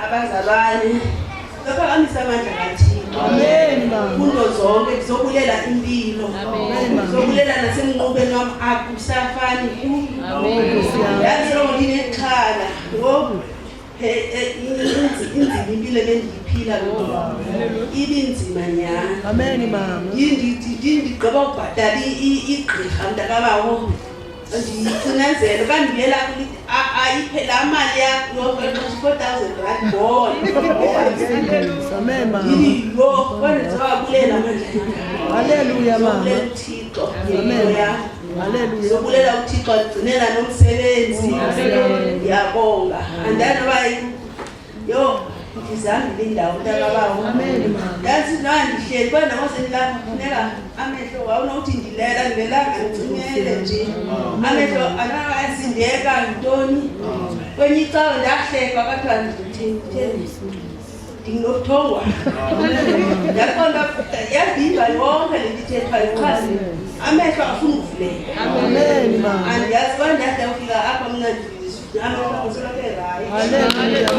abazalwane lokho amandla kaThixo. Amen. Kundo zonke kuzobulela impilo. Amen. Kuzobulela nasemnqubeni wami akusafani. Amen. Yazi lo nginexhala ngoba inzima impilo engiyiphila lo. Ibinzima nyana. Amen mama. Ndigqiba ukubhadala igqirha mntakabawo. Ndiyichinazela bandibuyela ayiphela amali yakho R4,000 bona. Amen mama. Yho kodwa zabulela manje. Haleluya mama. uThixo. Haleluya. Haleluya. Sobulela uThixo agcinela nomsebenzi. Ngiyabonga. Andana bayi yo ngizamile indawo mntakabawo. Amen mama. Yazi nandihleli bona ngosenilapha funeka amehlo wawuna uthi ndilela ngelanga ngicimele nje. Amehlo anakasindeka ntoni. Kwenye icala ndahleka kathiwa ndithini ndinokuthongwa. Yaqonda yadinga yonke lendithethwa ichazi amehlo afuna ukuvuleka. Amen mama. Andiyazi uba ndade ufika apha mna amehlo asoloko erayi. Haleluya.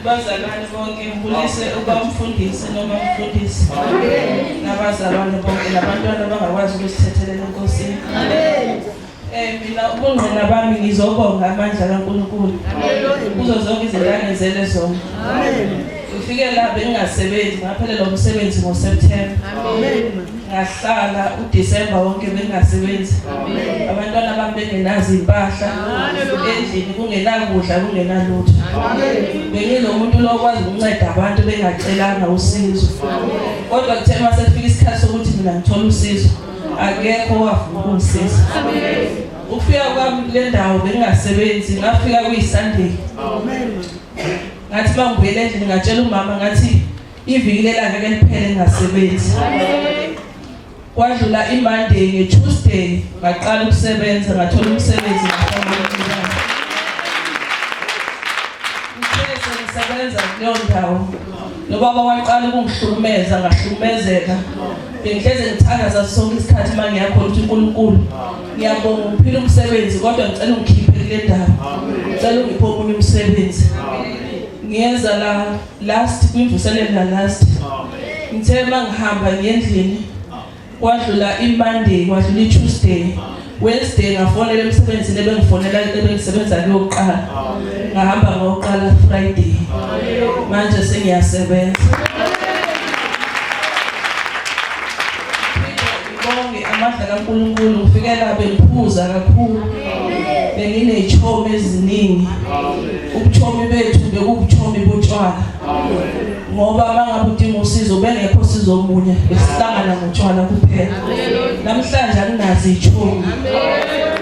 Bazalwane bonke ngibulise ubamfundisi noma umfundisi. Nabazalwane bonke nabantwana abangakwazi ukusithethelele enkosini. Mina ubungqina bami ngizobonga amandla kaNkulunkulu. Kuzo zonke izinto angenzele zona. Ufike la bengasebenzi ngaphelelwa umsebenzi ngoSeptember. Ngahlala uDisemba wonke bengasebenzi. Abantwana bami bengenazo impahla. Endlini kungenakudla kungenalutho. Bengilomuntu lokwazi ukunceda abantu bengacelanga usizo. Kodwa kuthe mase kufika isikhathi sokuthi mina ngithola usizo akekho wafuna ukungisiza. Ufika kwami kule ndawo bengasebenzi ngafika kuyiSunday. Ngathi bangibuyele endlini ngatshela umama ngathi iviki lelanga ngeke liphele ngingasebenzi. Kwadlula iMonday ngeTuesday ngaqala ukusebenza ngathola umsebenzi ngafanele. Ngisebenza kuleyo ndawo. Nobaba waqala ukungihlukumeza ngahlukumezeka. Bengihleze ngithandaza sonke isikhathi manje ngiyakholwa ukuthi uNkulunkulu ngiyabonga uphila umsebenzi kodwa ngicela ungikhiphe kule ndawo. Ngicela ungiphe omunye umsebenzi. Ngiyeza la last kwimvuselelo last. Ngithe mangihamba ngendlini kwadlula iMonday kwadlula iTuesday. Wednesday ngafonela emsebenzini ebengifonela ebengisebenza kuyoqala. Ngahamba ngoqala Friday. Manje sengiyasebenza. Bonke amandla kaNkulunkulu ufikela bengiphuza kakhulu. Benginezitshomi eziningi. Ubutshomi bethu bekubutshomi botshwala. Ngoba mangabe udinga usizo bengekho sizo omunye besihlangana ngotshwala kuphela. Namhlanje anginazi itshomi.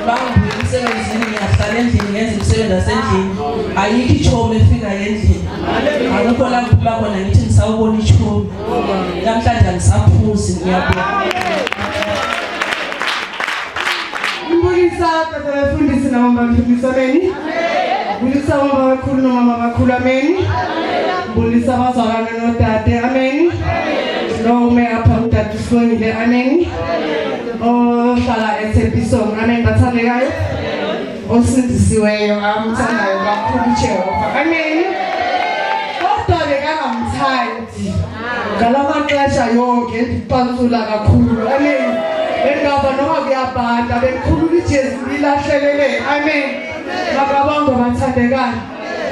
Bangibuye emsebenzini ngiyahlala endlini ngenza usebenza sendlini ayikho ichomi efika endlini akukho la kuba khona ngithi ngisawubona ichomi namhlanje angisaphuzi ngiyabona Mbulisa abafundisi nabafundisi ameni Mbulisa abakhulu nomama abakhulu ameni Mbulisa abazalwane nodade ameni Nome apha uDade Sibongile ameni ohlala eThepisong ameni bathandekayo osindisiweyo amthandayo kakhulu Jehova ameni kodwa bekangamthandi ngalamaxesha yonke ndipansula kakhulu ameni endaba noma kuyabhanda bekhulula iJesu lilahlelele amen makabonga bathandekayo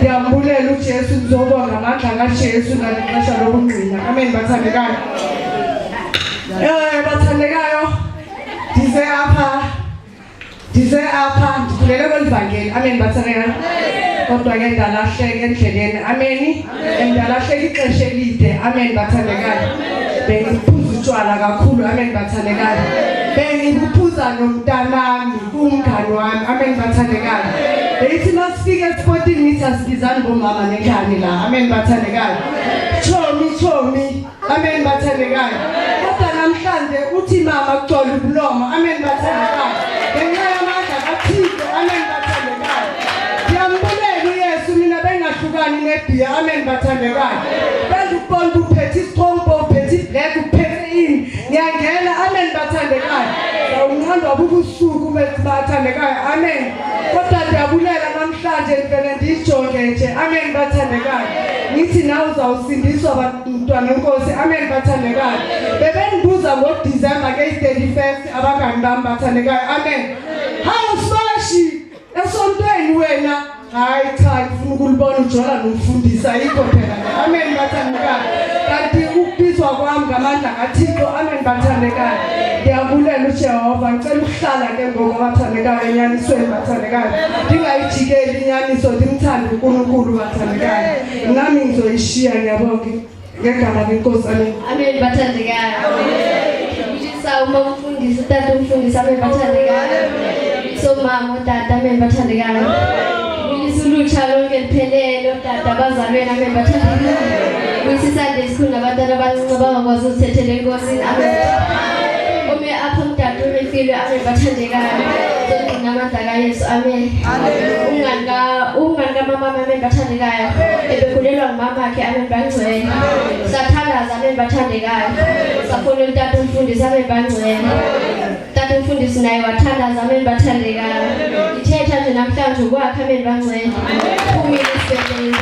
ngiyambulela uJesu ngizobonga amandla kaJesu ngalexesha lokungcina amen bathandekayo bathandekayo dize apha ndikhulele kwelivangeli amen bathandekayo kodwa ke ndalahleka endleleni amen ndalahleka ixesha elide amen bathandekayo bengiphuza utshwala kakhulu amen bathandekayo bengiphuza nomntanami umngani wami amen bathandekayo beyithi masifike e-sporting meters bizani bomama nekhani la amen bathandekayo chomi amen bathandekayo kodwa namhlanje uthi mama kucola ubulomo amen bathandekayo ngenxa yamandla kaThixo amen bathandekayo ngiyambulela uYesu mina bengahlukani nebhiya amen bathandekayo bengibona uphethe isiqombo uphethe iblack uphethe ini ngiyangena amen bathandekayo ngiyawunqanda ubusuku bathandekayo amen kodwa ndiyabulela namhlanje ngivele ndijonge nje amen bathandekayo ngithi nawe uzawusindiswa bantwana enkosi amen bathandekayo bebendibuza ngoDisemba ke-31st abangani bami bathandekayo amen hawu sibashi esontweni wena hayi cha ngifuna ukulibona ujola nomfundisa yikho phela amen bathandekayo kanti ukubizwa kwami ngamandla kaThixo amen bathandekayo ndiyabulela uJehova ngicela ukuhlala ke ngoku bathandekayo enyanisweni bathandekayo ndingayijikeli inyaniso ndimthande uNkulunkulu bathandekayo nami ngizoyishiya ngiyabonga ngegama lenkosi amen bathandekayo ngishisa umfundisi tata umfundisi amen bathandekayo so mama utata amen bathandekayo Sulucha lonke liphelele odada abazalweni amen bathandekayo kwisisande sikhulu nabantwana abancinci bangakwazi uzithethela enkosini amen ome apho umdada urefile amen bathandekayo zongqina amandla kaYesu amen umngani kamama amen bathandekayo ebekhulelwa ngumama wakhe amen bangcwele sathandaza amen bathandekayo safonela utata umfundisi amen bangcwele tata umfundisi naye wathandaza amen bathandekayo ithetha nje namhlanje ukwakhe amen bangcwele phumile isibhedlela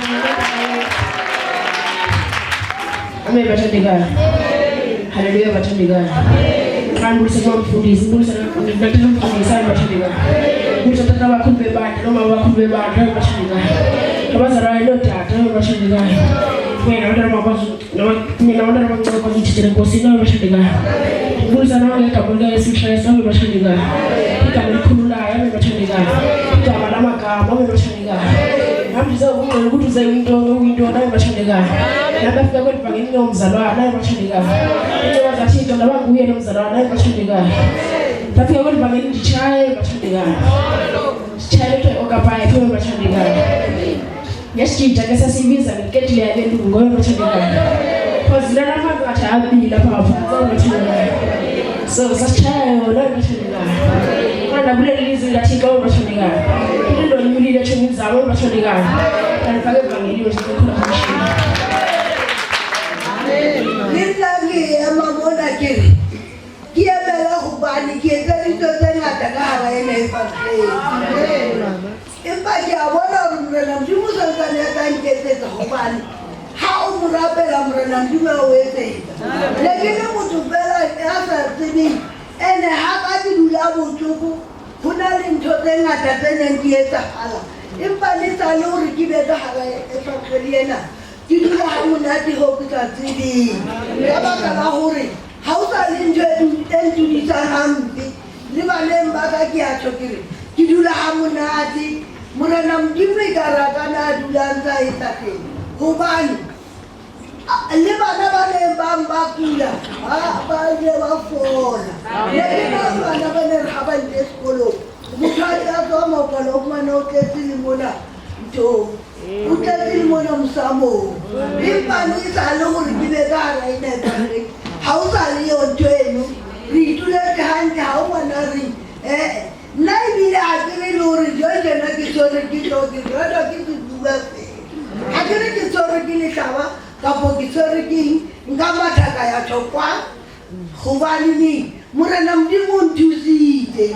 amen bathandekayo haleluya bathandekayo ngibulisa kumfundisi ngibulisa umfundisi amen bathandekayo ngibulisa tata abakhulu bebandla noma abakhulu bebandla amen bathandekayo abazalwane nodade amen bathandekayo wena abantwana bakwazi mina abantwana abancane bakwazi ukuthethela enkosini amen bathandekayo ngibulisa nawe ngegama likaYesu Kristu amen bathandekayo igama elikhululayo amen bathandekayo igama lamagama amen bathandekayo ngambiza ukungcela ukuthi uze into nawe bathandekayo nabafika kwelivangeli nomzalwane nawe bathandekayo intoba zaThixo nabanguye nomzalwane nawe bathandekayo ndafika kwelivangeli nditshaye bathandekayo nditshaye into okapaye nawe bathandekayo yasijinja ke sasibiza ngeketile yabelungu ngowe bathandekayo phazila namanzi ngathi abili lapha ngaphansi bathandekayo so sasitshaya yona bathandekayo kana kuleli lizwi laThixo bathandekayo into nyulile tshomi zabo bathandekayo kanti fake evangeliwe sikhona mashini Lagi emabona kiri kiemela kubani kieteli tengata kara ene fakre impaki abona umrena mjumu santane atankete kubani ha umrabela mrena mjumu awete lakini mtu bela asa tini ene hakati dulabu chuku kuna linto tengata tenengieta hala impani saluri kibeta hala efakriena Kidula hamunati hokita tibi. Yabaka lahuri. Hausa linjwe entu disarambi. Liba lembaga kia chokiri. Kidula hamunati. Murana mjimri karakana dulanza itake. Hubani. Liba naba lembamba kula. Baje wafola. Lebi naba naba nerhaba ndeskolo. Mutati ato ama ukalo kumano ketili mona ntho o tlatsile mona mosamo empanisa le gore ke be ka ara e nepagale ga o sa le yo ntho eno re ituletse gantle ga o ngwana re nna ebile ga ke re le gore jo jena ke tshwere ke tloke rata ke ke bua fela ga ke re ke tshwere ke letlhaba kapo ke tshwere keng nka mathaka ya thokwa gobane neng morena modimo o nthusitse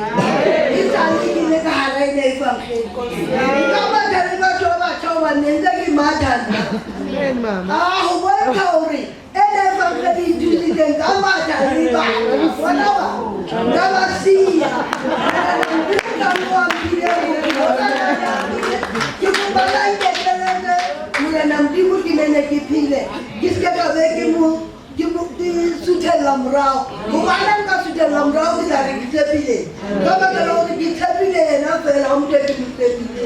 e sale ke le ka gara e ne e fageng nka matha le batho ba batho ba nentse ke mathana go bontsha gore e ne e fageng e nthusitseng ka matha le bana bona ba nka ba sia ke kopalankekelele morena modimo ke nene ke phile ke seke ka be ke suthelela morago gobana nka suthelela morago ke tla re ke tshepile ka bakela gore ke tshepile ena fela go motho ke motshepile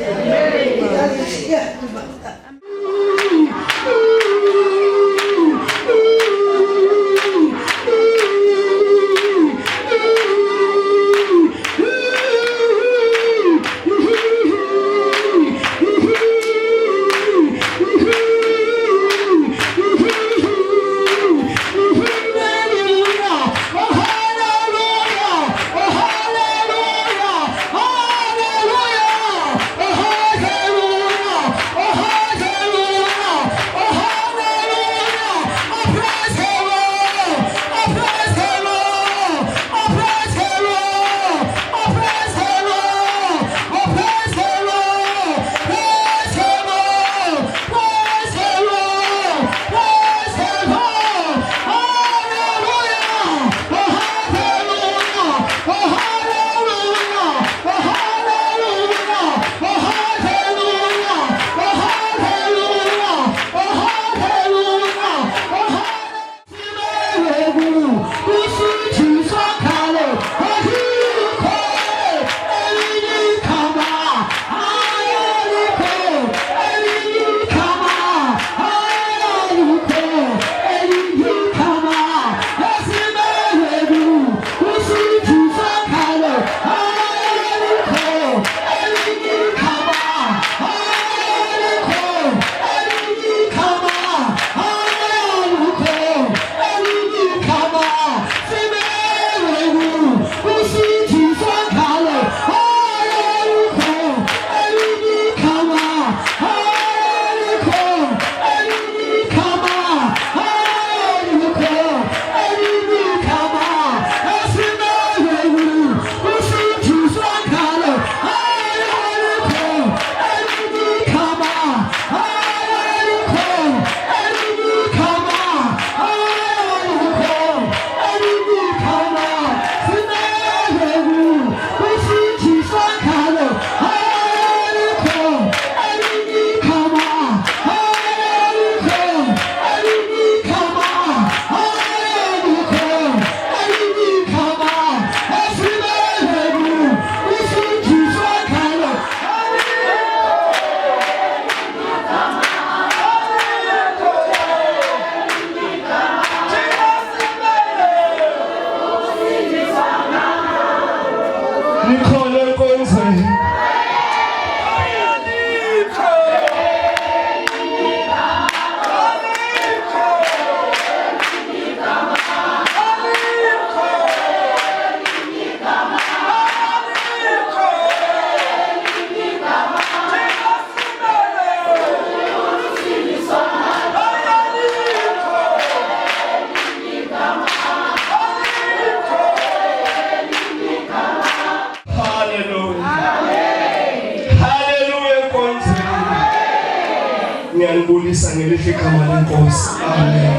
ngiyalibulisa ngelihle igama lenkosi. Amen.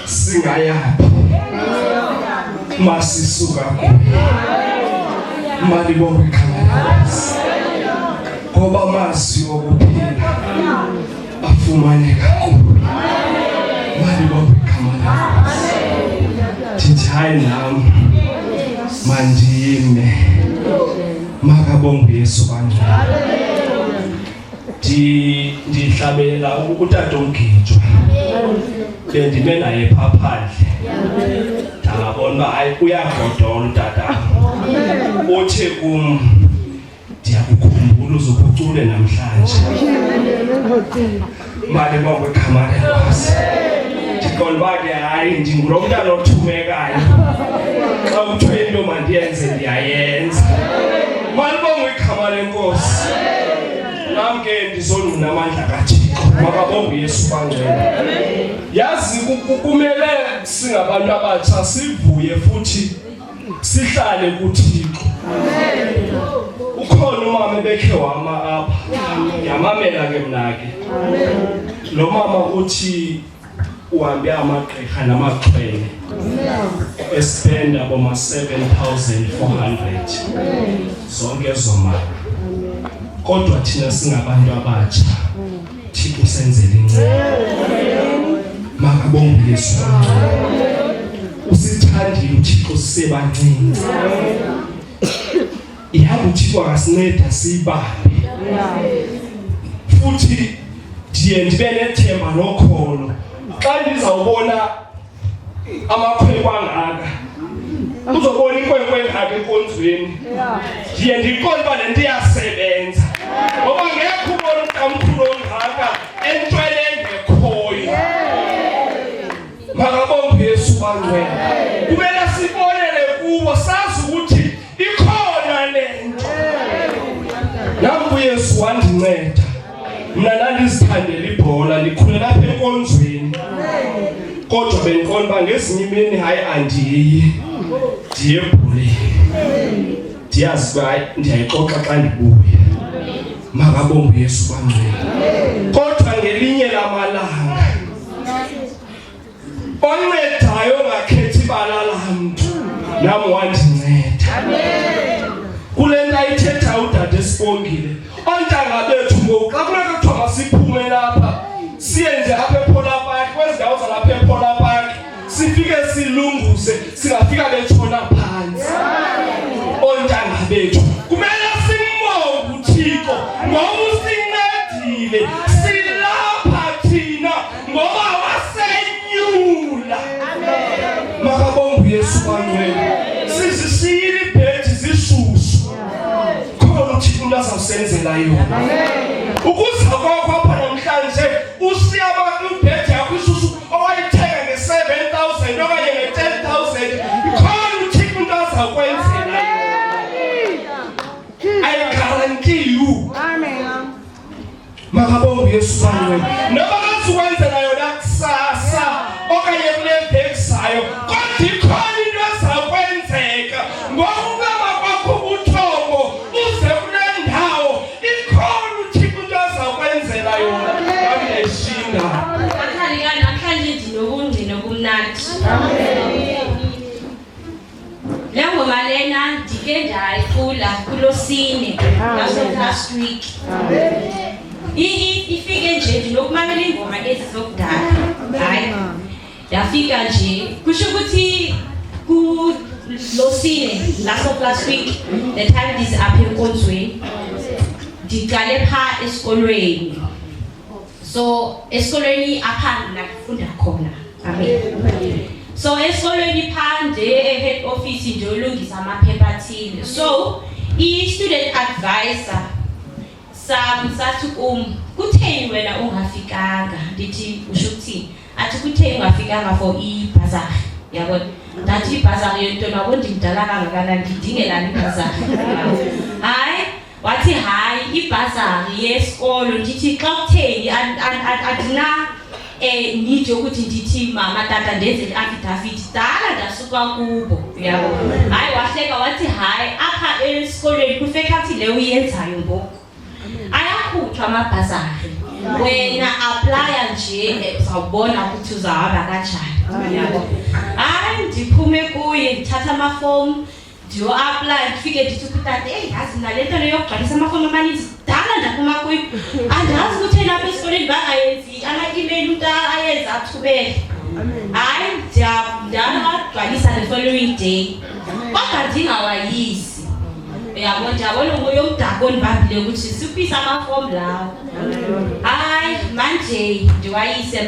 Singayaphi masisuka kuyo malibonke igama lenkosi, ngoba amazwi okuphila afumaneka kuyo. Malibonke igama lenkosi. Thithi hayi nami mandime makabonge Yesu kanjalo. Ndihlabela utata uMgijwa bendime naye pha phandle, ndabona hayi uyagodola utata. Uthe kum ndiyaku uyakhumbula uzokhucule namhlanje manje bonke igama lenkosi ndiqonda uba ke hayi ndingulo mntana othumekayo xa kuthiwe into mandiyenze ndiyayenza malibonge igama lenkosi nam ke ndizonduna amandla kaThixo makabonge uYesu bangcwele yazi kumele singabantu abatsha sivuye futhi sihlale kuThixo ukhona umama ebekhe wama apha yamamela ke mna ke lo mama uthi uhambe amagqirha namaxhwele espend aboma 7,400 zonke zomama kodwa thina singabantu abatsha Thixo senzele incebo makabonge Yesu usithandile uThixo sisebancinci ihamba uThixo akasinceda sibambe futhi ndiye ndibe nethemba nokholo xa ndizawubona amakhwenkwe angaka uzobona inkwenkwe engaka enkonzweni ndiye ndiqonde uba le nto iyasebenza ngoba ngekho ubona umntamkhulu ongaka entshwele engekhoyo makabonge Yesu bangcwele kumele sibonele kubo sazi ukuthi ikhona le nto nambu Yesu wandinceda mina ndandizithandela ibhola ndikhule lapha enkonzweni kodwa bendiqonda uba ngezinye imini hayi andiyi ndiye ebholeni ndiyazi uba ndiyayixoxa xa ndibuya makabonge Yesu bangcwele kodwa ngelinye lamalanga oncedayo ongakhethi ibala lamntu nami wandinceda kule nto ayithetha udade Sibongile ontanga bethu ngoku xa kuneke kuthiwa masiphume lapha siye nje apha ePola Park kwezi ndawo zalapha ePola Park sifike silunguze singafika betshona phansi ontanga bethu kumele simbonge uThixo ngoba usincedile silapha thina ngoba wasenyula makabonge Yesu bangcwele sizisiyile ibhethi zishushu khona uThixo umuntu azawusenzela yona ukuza kwakho apha namhlanje usiya ibhethi yakho ishushu owayithenga nge-7,000 okanye nge-10,000 khona uThixo umuntu azawukwenzela I guarantee you makabonge Yesu bangcwele noba kazukwenzela yona kusasa okanye kule veki zayo kodwa ikhona into ezawukwenzeka ngokungama kwakho ubuthongo uze kule ndawo ikhona uThixo into ezawukwenzela yona nami ndiyayishinga namhlanje ndinobungqina obumnandi le ngoma lena ndike ndayicula kuLosine last week ifike nje ndinokumamela ingoma ezi zokudala hayi ndafika nje kusho ukuthi kuLosine last week the time is apha enkonzweni ndiqale phaa esikolweni so esikolweni apha nakufunda khona amen so esikolweni phande head office nje ulungisa amaphepha athile so i-student advisor sathi kutheni wena ungafikanga ndithi usho ukuthini athi kutheni ungafikanga for ibhazari yabona ndathi ibhazari yentwana yabo ndimdala kangakanani ndidingelani ibhazari hayi wathi hayi ibhazari yesikolo ndithi xa kutheni adina need ukuthi ndithi mama tata ndenze i-affidavit dala ndasuka kubo yabo hayi wahleka wathi hayi apha esikolweni kufekathi le uyenzayo ngoku ayakhutshwa amabhazari wena applya nje uzawubona ukuthi uzahamba kanjani yabo hayi ndiphume kuye ndithatha amafomu ndiyo-apply ndifike ndithi kutata yazi nalento leyo yokugcwalisa amafomu amaninzi dala ndaphuma kuyo andazi ukuthi lapha esikoleni bangayenzi ama-email umntu ayenza athubele hayi ndagcwalisa the following day kodwa ndingawayisi yabo ndiyabona nguye umdako ondibambile ukuthi siphise amafomu lawo hayi manje ndiwayise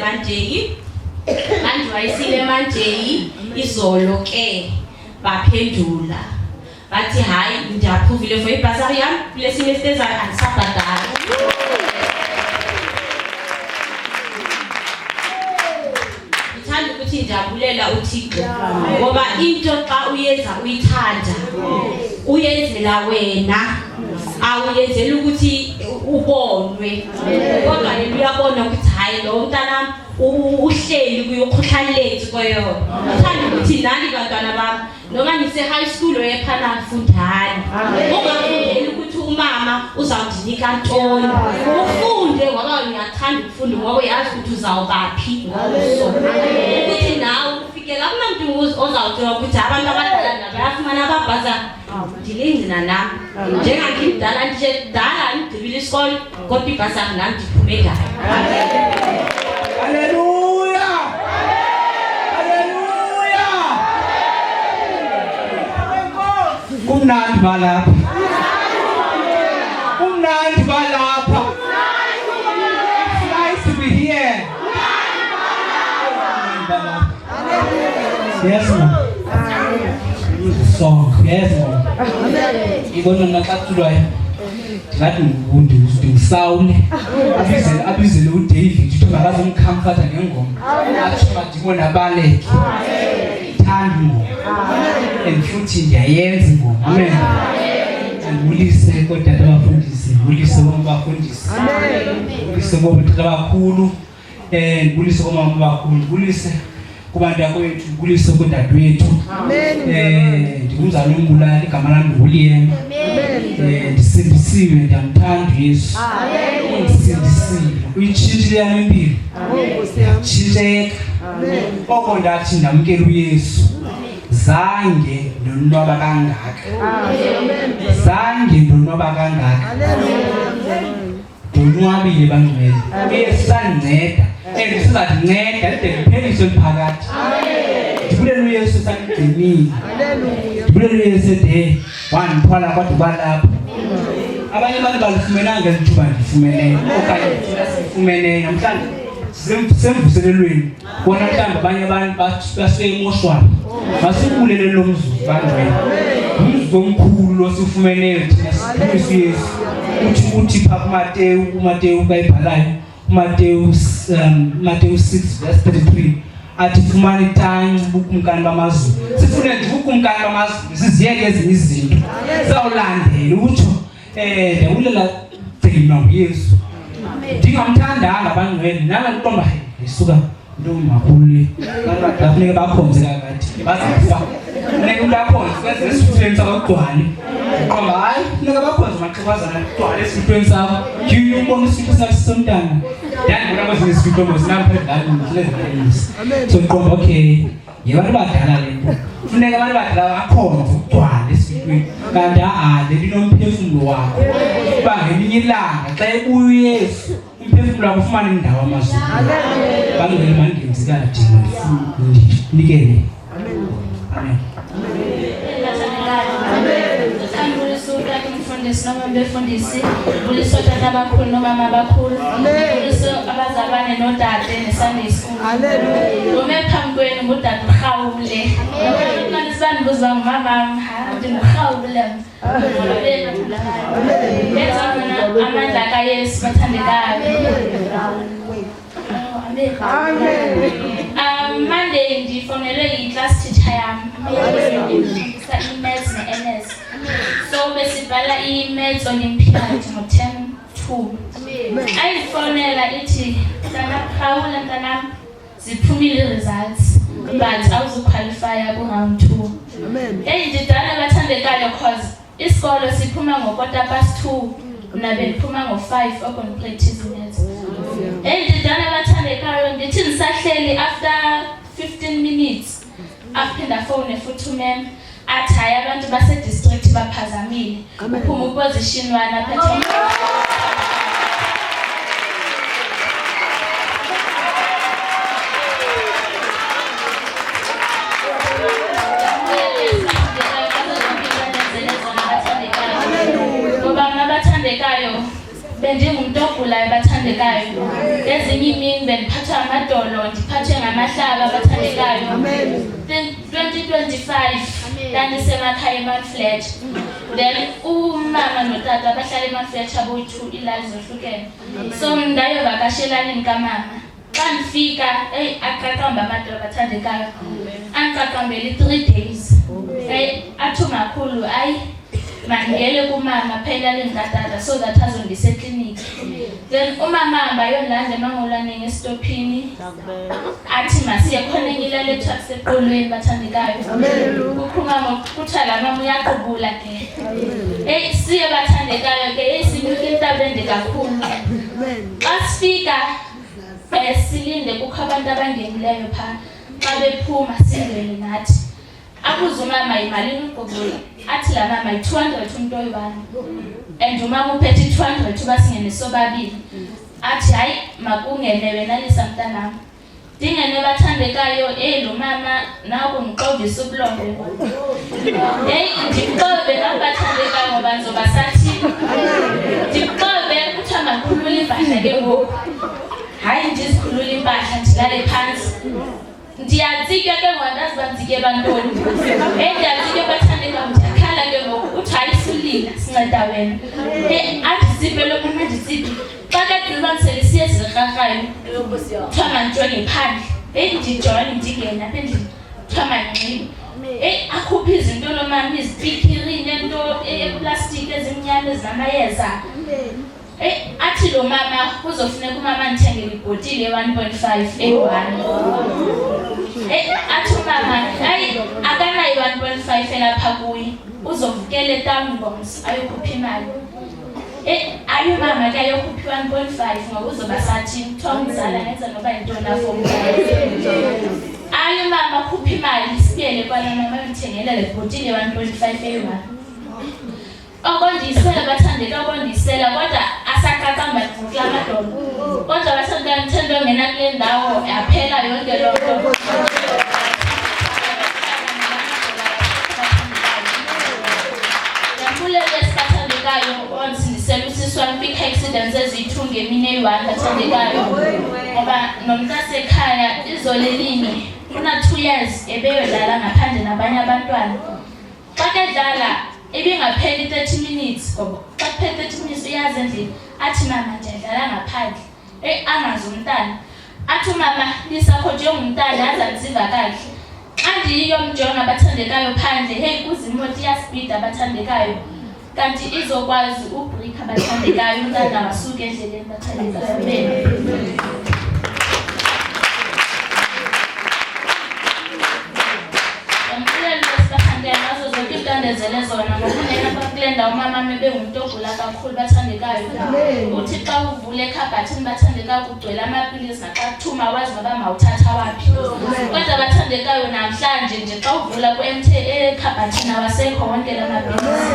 mandiwayisile manje izolo ke baphendula bathi hayi ndiyaphuvile for ibhasari yami kule semester ezayo andisabhadali. Ngithanda ukuthi ndiyabulela uThixo ngoba into xa uyenza uyithanda uyenzela wena awuyenzela ukuthi ubonwe kodwa uyabona ukuthi hayi lo mntana uhleli kuyokhuhlanlethe koyo. Ngithanda ukuthi nani bantwana bami noma ngise high school oyephana fundani ungafundeli ukuthi umama uzawudinika ntoni ufunde ngoba uyathanda ukufunda ngoba uyazi ukuthi uzawubaphi ngaloso ukuthi nawe ufike lapho umuntu ozawuthola ukuthi abantu abadala nabo bayafumana ababhaza ndilingina nami njengangimdala nje dala ngigqibile isikole kodwa ibhasa nami ndiphume ngayo. Haleluya! Haleluya! Kumnandi balapha. Kumnandi balapha. It's nice to be here. Yes, ma'am. Song. Yes, ma'am. Ibona nakaculwayo. Ngathi ngisawule abizele uDavid ukuthi makazomcomforta ngengoma athi madibona baleke thanda ingoma and futhi ndiyayenza ingoma. Amen. Ngibulise kodwa abafundisi ngibulise abafundisi ngibulise ngoba abakhulu ngibulise omama abakhulu ngibulise kubantu yakwethu ngibulise kodadewethu. Amen. Ndingumzali uMbulali igama lami nguLiam. Ndisindisiwe ndiyamthanda Yesu. Ndisindisiwe uyitshintshile yami impilo. Tshintsheka oko ndathi ndamkela uYesu zange ndonwaba kangaka. Zange ndonwaba kangaka. Ndonwabile bangcwele. Yesu sandinceda sizandinceda lide ngiphelise phakathi. Ndibulela uYesu sangigcinile. Ndibulela uYesu de wandithwala kodwa balapha. Abanye abantu balifumenanga lithuba ndifumeneyo okanye thina sifumeneyo namhlanje semvuselelweni bona mhlawumbe abanye abantu base-emotional masibulele lo mzuzu bangcwele. Umzuzu omkhulu lo siwufumeneyo thina siphumisa uYesu uthi pha kuMateyu kayibhalayo Mateyu 6:33 athi fumana ithanci ubukumkani bamazulu. Sifune nje ubukumkani bamazulu siziyeke ezinye izinto zawulandela utsho ndawulela gcina uYesu. Ndingamthandanga abangcwele nala ntomba isuka ntomakhulu ngafuneka bakhonze kakade bazafa funeka ulakhonze kwenze esifutweni sakugcwale qomba hayi funeka bakhonze maxhibazana kugcwale esifutweni sakho ngiyo ubona isifo sakho somntana yandibona kwezinye izifito zinamphezulu so qomba okay yebantu badala lento funeka abantu badala bakhonze ukugcwale esifutweni kanti leli nomphefumulo wakho bangelinye ilanga xa ebuya uYesu umphefumulo wakho ufumana indawo amazulu bangcwele mangenzi kade ndinikele. Amen. Noma befundisi buliso tata abakhulu nomama abakhulu buliso abazalwane nodade neSunday school. Haleluya. Ume phambi kwenu ngudade uRhawule. Noma nisibani buza ngumama ndimrhawule. Benza mina amandla kaYesu bathandekayo. Amen. Monday ndifonele i-class teacher yami. Sa-emails ne-NS. So besibhala i-emails Olympiad ngo-10:02. Ayifonela ithi Khawula mntanam ziphumile results but awuzuqualifya ku-round 2. Ndidala abathandekayo cause isikolo siphuma ngo-2:15 mna bendiphuma ngo-5 okon-practice minutes. Ndidala abathandekayo ndithi ndisahleli after 15 minutes aphinda fowune futhi umem athi hayi abantu base-district baphazamile uphuma uposition 1 aphethe ngoba ngabathandekayo bendimuntu ogulayo bathandekayo ezinye imini bendiphathwa amadolo ndiphathwe ngamahlaba bathandekayo 2025 kanti semakhaya eMountfletch. Then umama notata bahlala eMountfletch abo-2 ilali zohlukene. So ndayovakashelana nikamama. Xa ndifika aqaqamba amadoda athandekayo. Andiqaqambele 3 days. Athi umakhulu mandingele kumama phela lengikatata so that azondise ekliniki. Then umama bayolanda eMangolwaneni esitophini. Athi masiye khona ngilale eThaksekolweni bathandekayo. Kukho umama kuthiwa la mama uyaqubula ke. Siye bathandekayo ke sinyuka intabende kakhulu. Xa sifika silinde kukho abantu abangenileyo phaa. Xa bephuma singene nathi. Akuze umama imalini uqubula. Athi la mama 200 umuntu oyi-1 and umama uphethe 200 basingene sobabili. Athi hayi makungene wena lisa mntanami. Dingene bathandekayo lo mama naku ngiqovisa ubulombe. Ndimqobe nabathandekayo ngoba ngizoba sathi ndimqobe kuthiwa makhulula impahla ke ngoku. Hayi ndizikhulula impahla ndilale phansi. Ndiyatsikwa ke ngwandazi bamtsike bantoni. Ndiyatsikwa bathandekayo ndiyakhala ke ngoku uthi hayi sulila sinceda wena. Athi siphe lo mama ndisithi xa kadibaniselwe siye zirharhayo kuthiwa mandijone phandle. Ndijone ndingena apha endlini kuthiwa mandincime. Akhuphe izinto lo mama izipikiri nento eplastiki ezimnyama ezinamayeza. Athi lo mama kuzofuneka umama ndithengele ibhotile 1.5 e1. Athi umama akanayo 1.5 elapha kuye uzovukela eTown Bombs ayokhupha imali. Ayo mama ke ayokhupha 1.5 ngoba uzoba sathi kuthiwa umzala ngenza noba yintoni afomba. Ayo mama khupha imali sibuyele kwala mama ngithengele le bhotile 1.5 e1. Okondisela bathandeka okondisela kodwa asaqaqamba kula madolo. Kodwa bathandeka ngithanda ngena kule ndawo yaphela yonke lonto. Yamule lesiphathandekayo onsindisela usisi wami kwii-accidents ezi-2 ngemini eyi-1 bathandekayo. Ngoba nomntasekhaya izolelini una 2 years ebeyodlala ngaphandle nabanye abantwana. Xa kedlala ibingapheli 30 minutes ngoba xa kuphele 30 minutes uyazi endlini athi mama ndiyadlala ngaphandle. Angazi umntana. Athi umama lisakho njengomntana aza ndiziva kahle. Xa ndiyiyomjonga bathandekayo phandle kuze imoto iyaspeed abathandekayo. Kanti izokwazi ubreak abathandekayo umntana wasuka endleleni bathandekayo. Ndenzele zona ngokunena kule ndawo umama bebengumuntu ogula kakhulu bathandekayo. Uthi xa uvula ekhabhathini bathandekayo kugcwele amapilisi naxa kuthuma wazi ngoba mawuthatha waphi. Kodwa bathandekayo namhlanje nje xa uvula ekhabhathini awasekho wonke la mapilisi.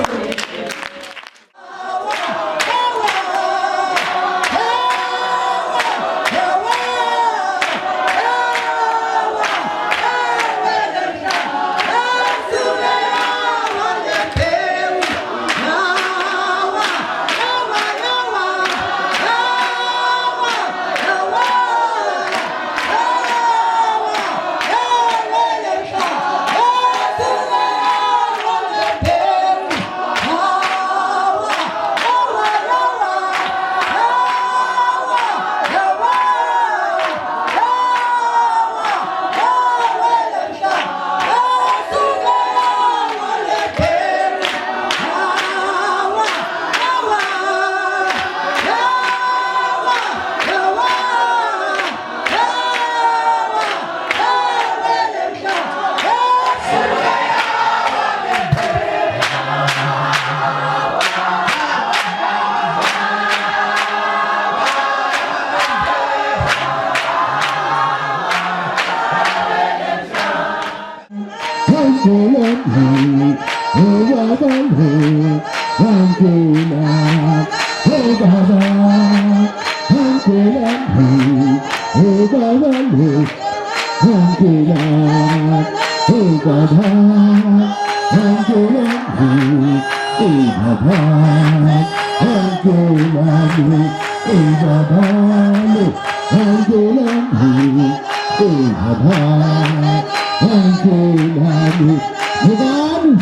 Thank you.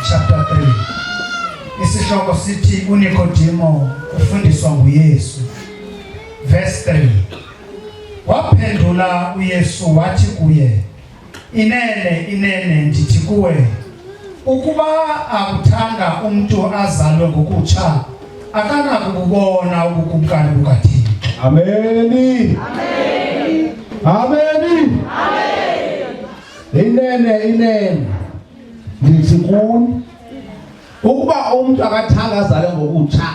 Chapter 3. Isihloko sithi uNikodimo ufundiswa nguYesu. Verse 3. Waphendula uYesu wathi kuye, inene inene ndithi kuwe, ukuba akuthanga umuntu azalwe ngokutsha akanakubona ubukumkani bukaThixo. Amen. Amen. Inene ndithi kuwe, ukuba umuntu akathanga azalwe ngokutsha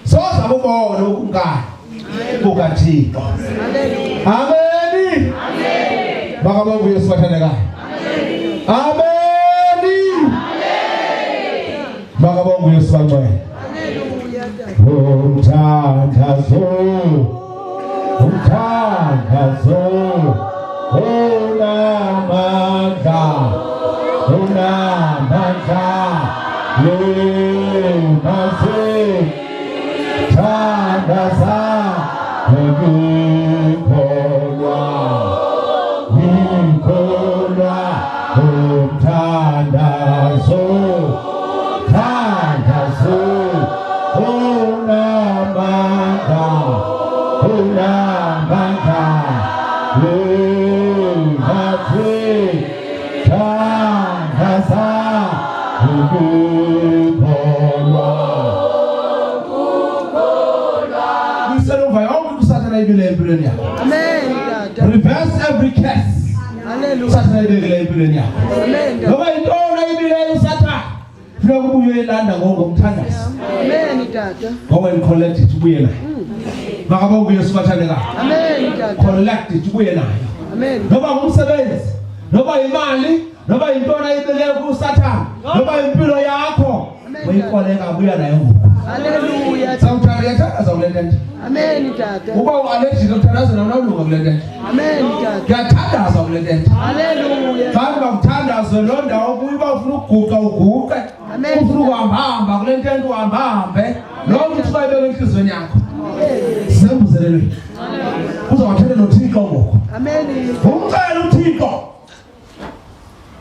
soza kubona ubukumkani bukaThixo. Amen. Bakabonga Yesu bathandekayo. Amen. Bakabonga Yesu bangcwele. Umthandazo unamandla lumase thandaza ngikholwa umthandazo unamandla lumase thandaza ngikholwa. Ngiselova yonke usathana ibile empilweni yakho. Amen. Reverse every curse. Hallelujah. Usathana ibile empilweni yakho. Amen. Ngoba intona ibile usathana funeka ubuye elanda ngomthandazo. Amen tata. Ngoba collect it ubuye nayo. Bakabonga Yesu bathandekayo. Amen tata. Collect it ubuye nayo. Amen. Ngoba ngumsebenzi, ngoba imali, ngoba intona ibile kusathana, ngoba impilo yakho uyikoleka buya nayo ngoku. Hallelujah. Sawuthanda azawulenza. Amen tata. Uba ualejile uthandaza nawulunga kule nto. Amen tata. Kuyathandaza kule nto. Hallelujah. Xa bakuthandaza loo ndawo kuba ufuna ukuguqa uguqe. Ufuna ukuhamba kule nto uhambe. Loo nto xa ibeke enhliziyweni yakho. Sembuzelelweni. Uzawathetha noThixo ngoku. Amen. Umcela uThixo.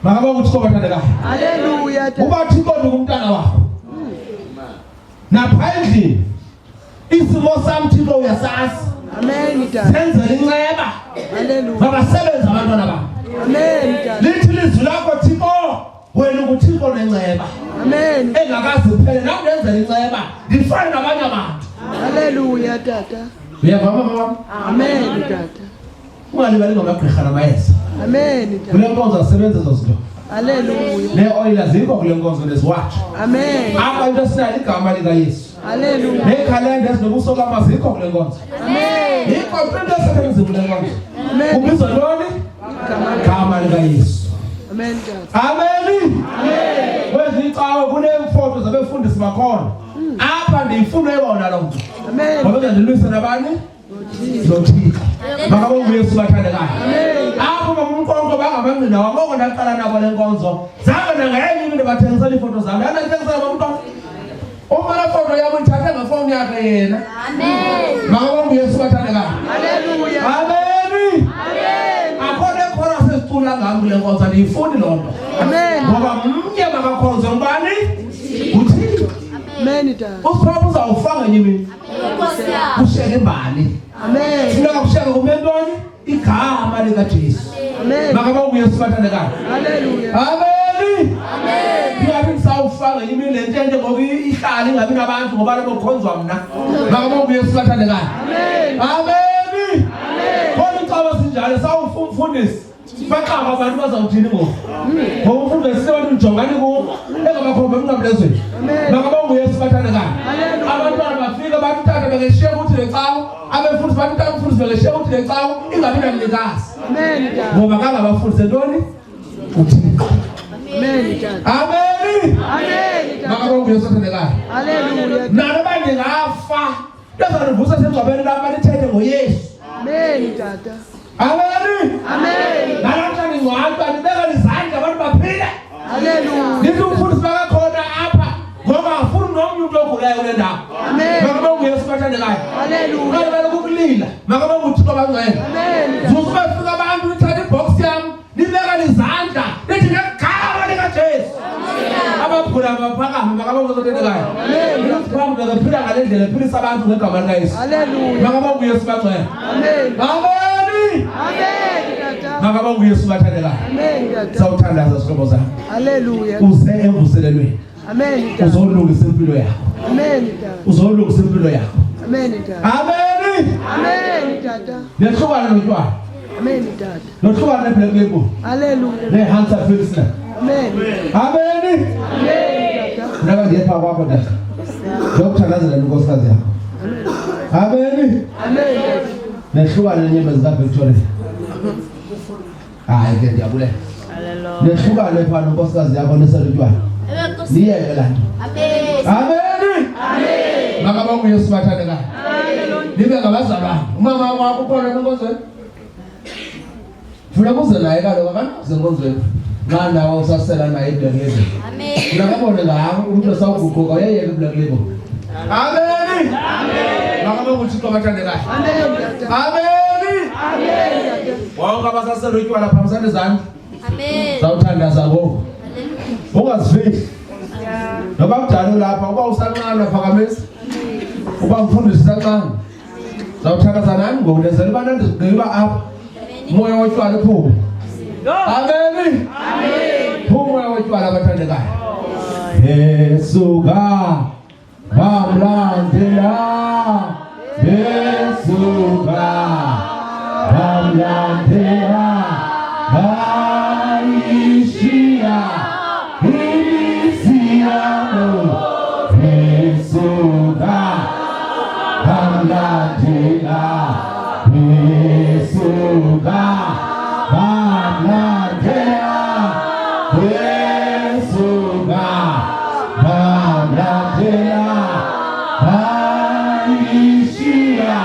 Makaba uThixo bathandekayo. Hallelujah. Uba Thixo ngumntana wakho. Napha endlini isimo sami Thixo uyasazi. Amen tata. Senzele inceba. Hallelujah. Mabasebenza abantwana bam. Amen tata. Lithi lizwi lakho Thixo wena uThixo nenceba. Amen. Engakazi kuphela nawe ndenzele inceba. Ndifane nabanye abantu. Hallelujah tata. Uyava mama? Amen tata. Ungalibali ngamagqirha namayeza. Amen tata. Kule nkonzo asebenza ezo zinto. Hallelujah. Ne-oil azikho kule nkonzo neziwatha. Amen. Apha into esinayo igama likaYesu. Hallelujah. Neekhalenda ezinobuso kamazikho kule nkonzo. Amen. Yikho into esebenza kule nkonzo. Amen. Kubizwa ntoni? Igama likaYesu. Amen tata. Amen. Kwezi icawe kuneefoto zabefundisi bakhona. Apha ndiyifuna uyibona loo nto. Amen. Ngoba ndilwise nabani? Nothixo. Makabonge uYesu bathandekayo. Apho bamumkonko bangamangqina wangoko ndaqala nabo le nkonzo. Zange nangenye into bathengisela iifoto zam. Ndandathengisela bamkonko. Umana foto yabo ithathe ngefowuni yakhe yena. Amen. Makabonge uYesu bathandekayo. Hallelujah. Amen. Akho nekhorasi esicula ngam kule nkonzo ndiyifuni loo nto. Amen. Ngoba mnye makakhonze ngubani? uThixo. Amen tata. Usipho uzawufanga enye imini. Kushiyeke imbali. Amen. Funeka kushiyeke kumentoni? Igama likaJesu. Amen. Makabonge uYesu bathandekayo. Hallelujah. Amen. Ingabi ndisawufanga enye imini le ntente ngoba ihlala ingabi nabantu ngoba lokukhonzwa mna. Makabonge uYesu bathandekayo. Amen. Khona icaba sinjalo sawufundisi. Baxaba abantu bazawuthini ngoku. Ngoba umfundisi sebantu njongani kubo. Engabakhombe emnqamlezweni. Makabonge uYesu bathandekayo. Abantwana bafika bathatha bekeshiya ukuthi le cawu. Abefundisi bathatha umfundisi bekeshiya ukuthi le cawu ingabi namnikazi. Amen tata. Ngoba kangabafundise ntoni? uThixo. Amen tata. Amen. Amen tata. Makabonge uYesu bathandekayo. Hallelujah. Nanoba ndingafa ndizanivusa sengcwabeni lam lithethe ngoYesu. Amen tata. Amen. Amen. Namhlanje ngcwatha ndibeka izandla abantu baphile. Hallelujah. Nithi umfundisi bakakhona apha ngoba afuni nomnye umuntu ogulayo kule ndawo. Amen. Makabonge uYesu bathandekayo. Hallelujah. Ungalibali kukulila. Makabonge uThixo bangcwele. Amen. Zuzu bafika abantu nithatha ibox yam nibeka izandla nithi ngegama likaJesu. Abagula baphakame makabonge uYesu bathandekayo. Phambi bephila ngale ndlela ephilisa abantu ngegama likaYesu. Hallelujah. Makabonge uYesu bangcwele. Amen. Amen. Amen tata. Makabonge uYesu bathandekayo. Amen tata. Sawuthandaza sihlobo zami. Hallelujah. Uze emvuselelweni. Amen tata. Uzolungisa impilo yakho. Amen tata. Uzolungisa impilo yakho. Amen tata. Amen. Amen tata. Nehlukana notshwala. Amen tata. Nohlukana neblack label. Hallelujah. Nehansa pilsner. Amen. Amen. Amen tata. Ndaba ngepha kwakho ndaka. Lokuthandazela inkosikazi yakho. Amen. Amen tata. Nehlukana nenyembe zika Victoria. Hayi ke ndiyabulela. Hallelujah. Nehlukana lepha nonkosikazi yakho nesalutshwana. Niyeke la nto. Amen. Amen. Makabonge uYesu bathandekayo. Nibe ngabazalwane. Umama wakho ukhona enkonzweni? Funa kuze naye kaloku akanakuze enkonzweni. Nxa nawe usasela naye iblack label. Amen. Funa kabone ngawo umuntu osawuguquka uyayeka iblack label. Amen. Amen. Makabonge uThixo bathandekayo. Amen tata. Amen. Amen tata. Wonke abasasela utywala phakamisana izandla. Amen. Zawuthandaza ngoku. Ungazifihli. Noba kudala lapha uba usancane phakamisa. Uba mfundisi sancane. Zawuthakaza nani ngoku ndenzela ubana ndizigqiba apha. Umoya wotywala uphume. Amen. Amen. Umoya wotywala bathandekayo. Yesu ka bamlandela. Yesu ka bamlandela. Aishia Inisiano Yesuga Bamlandela Yesuga Bamlandela Yesuga Bamlandela Aishia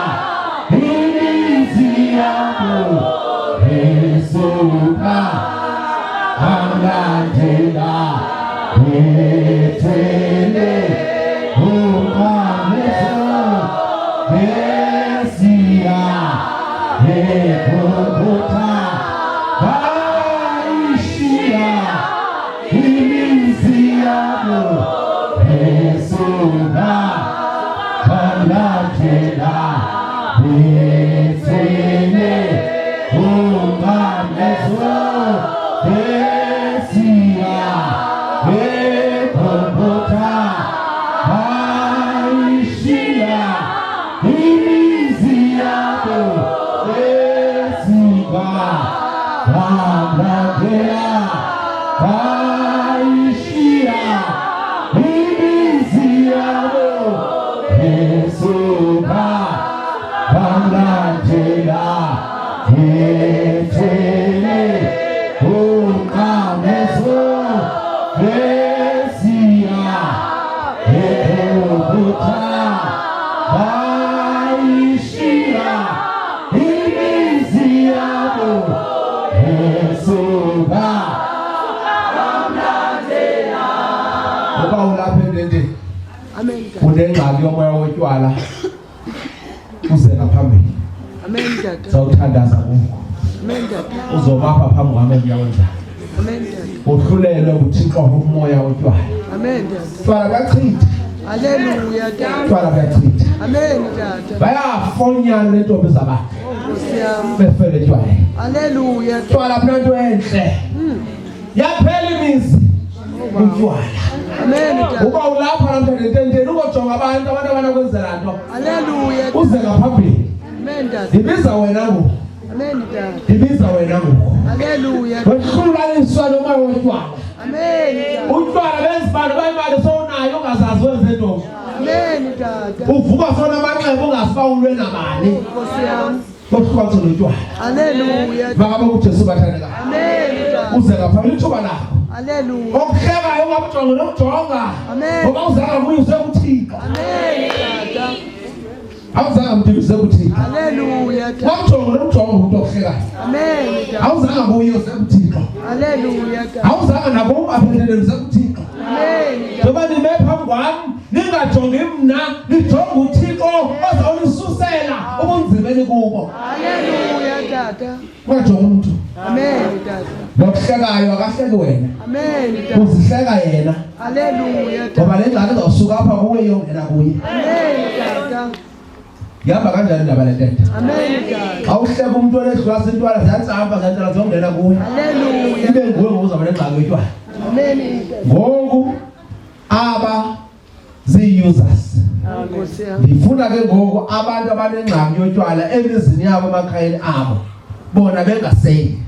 Unengxaki yomoya wotywala uze ngaphambili. Amen tata. Sawuthandaza kuko. Amen tata. Uzobapha phambi kwami uyawenza. Amen tata. Uhlulelwe uThixo umoya wotywala. Amen tata. Twala kachitha. Haleluya tata. Twala kachitha. Amen tata. Bayafonyana lentombi zabantu. Nkosi yami. Befele twala. Haleluya. Twala mnanto enhle. Yaphela imizi. Utywala. Amen tata. Uba ulapha namhlanje ententeni ukojonga abantu abanakwenzela nto. Haleluya. Uze ngaphambili. Amen tata. Ndibiza wena ngoku. Amen tata. Ndibiza wena ngoku. Haleluya. Wehlulaniswa nomoya wotywala. Amen tata. Utywala benza abantu bayimali sowunayo ungazazi wenze nto. Amen tata. Uvuka sona amanxeba ungaziba ulwe nabani. Nkosi yami. Kohlukwazo notywala. Haleluya. Bakabe uJesu bathandeka. Amen tata. Uze ngaphambili ithuba lakho. Haleluya. Okuhlekayo ungamjongi nomjonga. Amen. Ngoba uzanga nguyise kuThixo. Amen tata. Awuzanga mdibise kuThixo. Haleluya tata. Wamjonga nomjonga umuntu ohlekayo. Amen tata. Awuzanga nguyise kuThixo. Haleluya tata. Awuzanga nabo ungaphendelelise kuThixo. Amen tata. Ngoba nime phambi kwami ningajongi mna nijonge uThixo ozawunisusela ubunzimeni kubo. Haleluya tata. Ungajongi umuntu. Amen tata. Nokuhlekayo akahleki wena. Amen tata. Uzihleka yena. Haleluya tata. Ngoba le ngxaki izawusuka apha kuwe iyongena kuye. Amen tata. Yihamba kanjani indaba lentente? Amen tata. Xa uhleka umuntu onehlulasa intwala ziyatsamba ziyantela ziyongena kuwe. Haleluya. Ibe nguwe ngoku uzawuba nengxaki yotywala. Amen. Ngoku aba zii-users. Nkosi yami. Ndifuna ke ngoku abantu abanengxaki yotywala emizini yabo emakhayeni abo bona bengaseli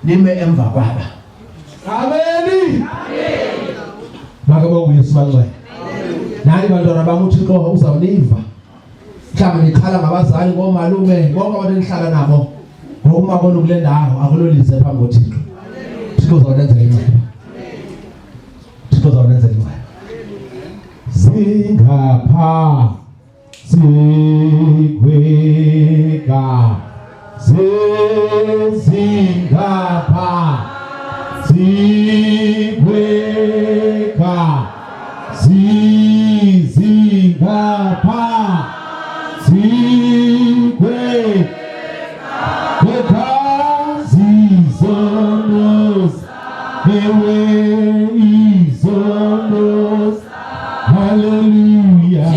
nime emva kwaba. Ameni. Makabe uYesu bangcwele. Nani bantwana bam uThixo uzawuniva. Mhlawumbe nikhala ngabazali ngomalume bonke abantu enihlala nabo. Ngokuma kona kule ndawo akulolize phambi koThixo. Thixo uzawunenzela inceba. Thixo uzawunenzela inceba. Singapha sikweka singapha sikweka singapha sikweka zizonos ewe izonos. Hallelujah.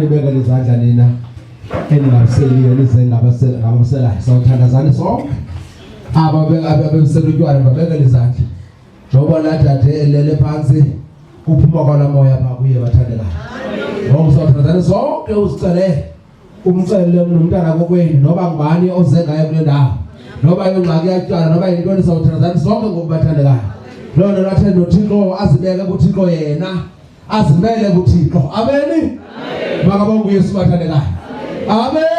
Nibeka izandla nina eningabiseliyo ngabasela sawuthandazana sonke ababesela babeka izandla njengoba ladade elele phansi kuphuma kwalamoya pha kuye bathandekayo ngoba sawuthandazana sonke uzicele umcele nomntana kokwenu noba ngubani oze ngaye kule ndawo noba yongxaki yatyala noba yintoni sawuthandazana sonke ngokubathandekayo loo nto lathi noThixo azibeke kuThixo yena azimele kuThixo ameni makabonge uYesu bathandekayo ameni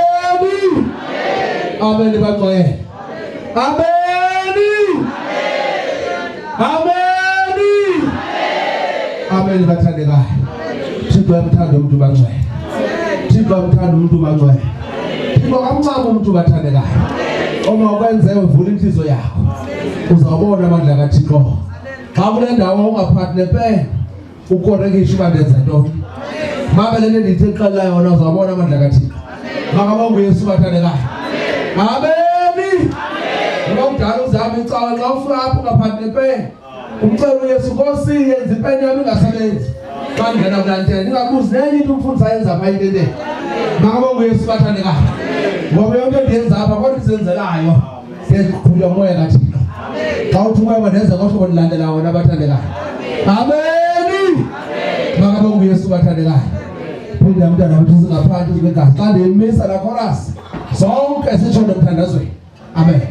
ameni bangcwele ameni ameni ameni bathandekayo Thixo uyamthanda umuntu bangcwele Thixo uyamthanda umuntu bangcwele Thixo kamncane umuntu bathandekayo uma ukwenze uvula inhliziyo yakho uzawubona amandla kaThixo xa kule ndawo ungaphathi nepeni ukorekisha ubandenza ntoni mabelene ndithi xela yona uzawubona amandla kaThixo makabonge uYesu bathandekayo ameni ngokudala uzama icawa xa ufika apho ungaphathi nepeni umcela uYesu Nkosi yenza ipeni yami ingasebenzi xa ndingena kulantene ndingabuzi nenye into umfundisi ayenza apha intente makabonge uYesu bathandekayo ngoba yonke ndiyenza apha kodwa isenzelayo ngezikhulula moya kaThixo xa uthi umoya ndenza ngohlobo ndilandela wona bathandekayo ameni makabonge uYesu bathandekayo phinda mntana wethu singaphansi kwegazi xa ndimisa la chorus sonke sitsho nomthandazweni amen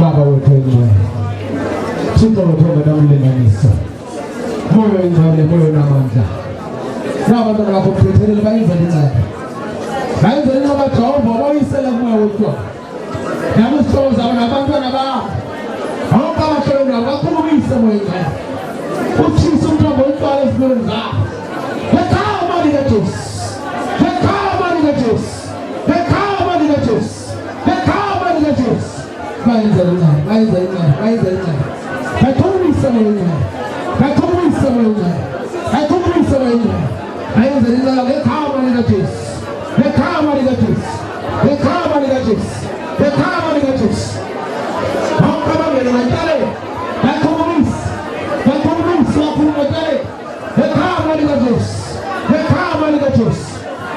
Baba wetu wewe Thixo wethu namlinganiso moyo ingcwele moyo namandla nabantwana bakho kuthethelele bayenza incwadi bayenza inqoba Jehova boyisela kumoya wethu namusihlobo zabo nabantwana bakho bonke abahlobo nabo bakhulumisa moya ingcwele uthisa umthombo wentwala ezimpilweni zabo ngegama likaJesu ngegama likaJesu ngegama likaJesu ngegama likaJesu bayenza incwadi bayenza incwadi bayenza incwadi bakhulumisa moya ingcwele bakhulumisa moya ingcwele bakhulumisa moya ingcwele bayenza incwadi ngegama likaJesu ngegama likaJesu ngegama likaJesu ngegama likaJesu bonke abangena ngantale bakhulumisa bakhulumisa ngegama likaJesu ngegama likaJesu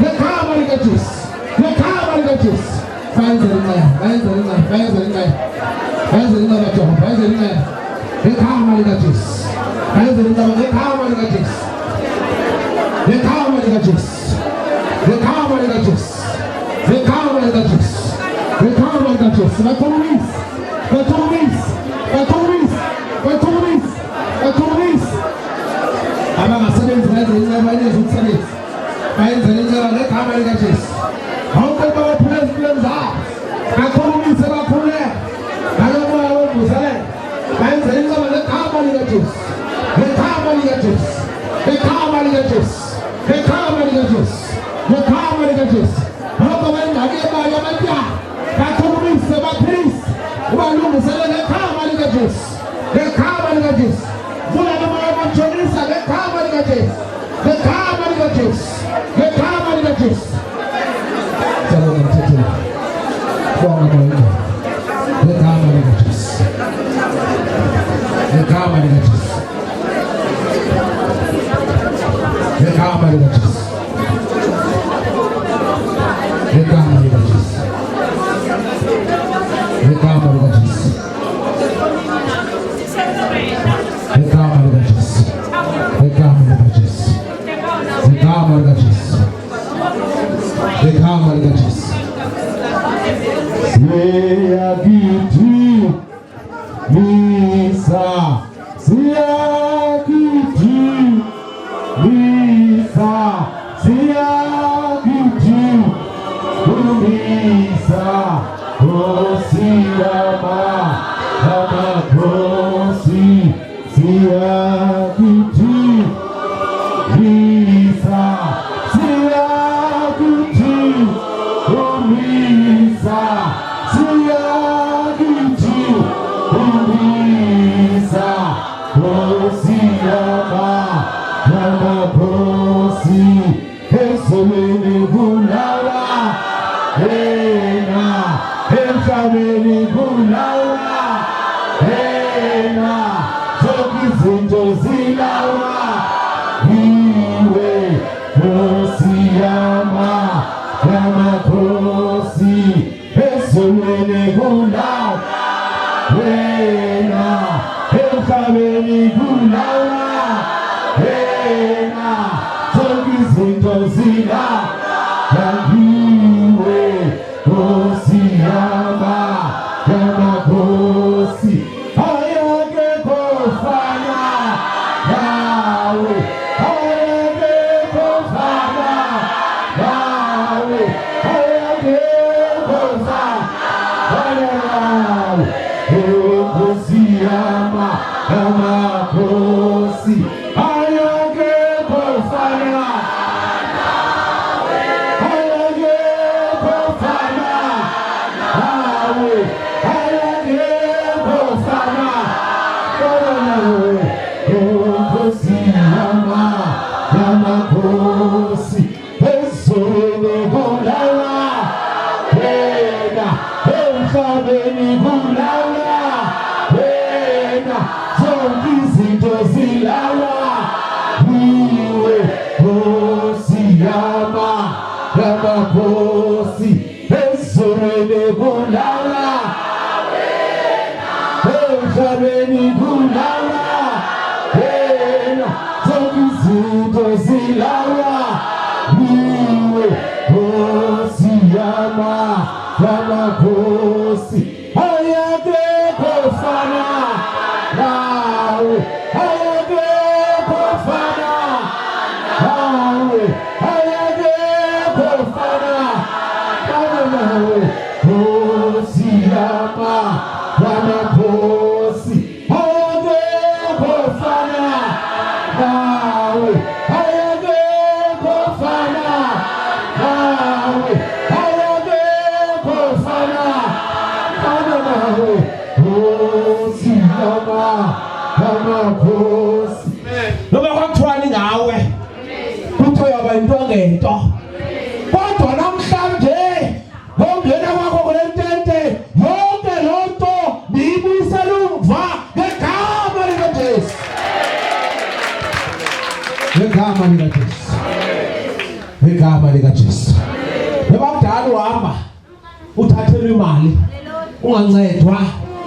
ngegama likaJesu ngegama likaJesu bayenza incwadi bayenza incwadi bayenza incwadi bayenza incwadi Jehova bayenza incwadi ngegama likaJesu bayenza incwadi ngegama likaJesu ngegama likaJesu ngegama likaJesu ngegama likaJesu ngegama likaJesu bakhulumisa bakhulumisa bakhulumisa bayenze inceba yenze umsebenzi bayenzele inceba ngegama likaJesu bonke babaphula ezimpilweni zabo bakhulumise bakhuleka ngalomoya wemvuselelo bayenzele inceba ngegama likaJesu ngegama likaJesu ngegama likaJesu ngegama likaJesu ngegama likaJesu bonke bayengxaki yemali yabatyala bakhulumise baphilise ubalungisele ngegama likaJesu ngegama likaJesu vula nomoya wamjonisa ngegama likaJesu ngegama likaJesu ngegama likaJesu Jangan tercela Buang apa ngegama likaJesu ngegama likaJesu ngegama likaJesu ngegama likaJesu ngegama likaJesu ngegama likaJesu ngegama likaJesu ngegama likaJesu ngegama likaJesu ngegama likaJesu. Nebakudala uhamba uthathelwe imali ungancedwa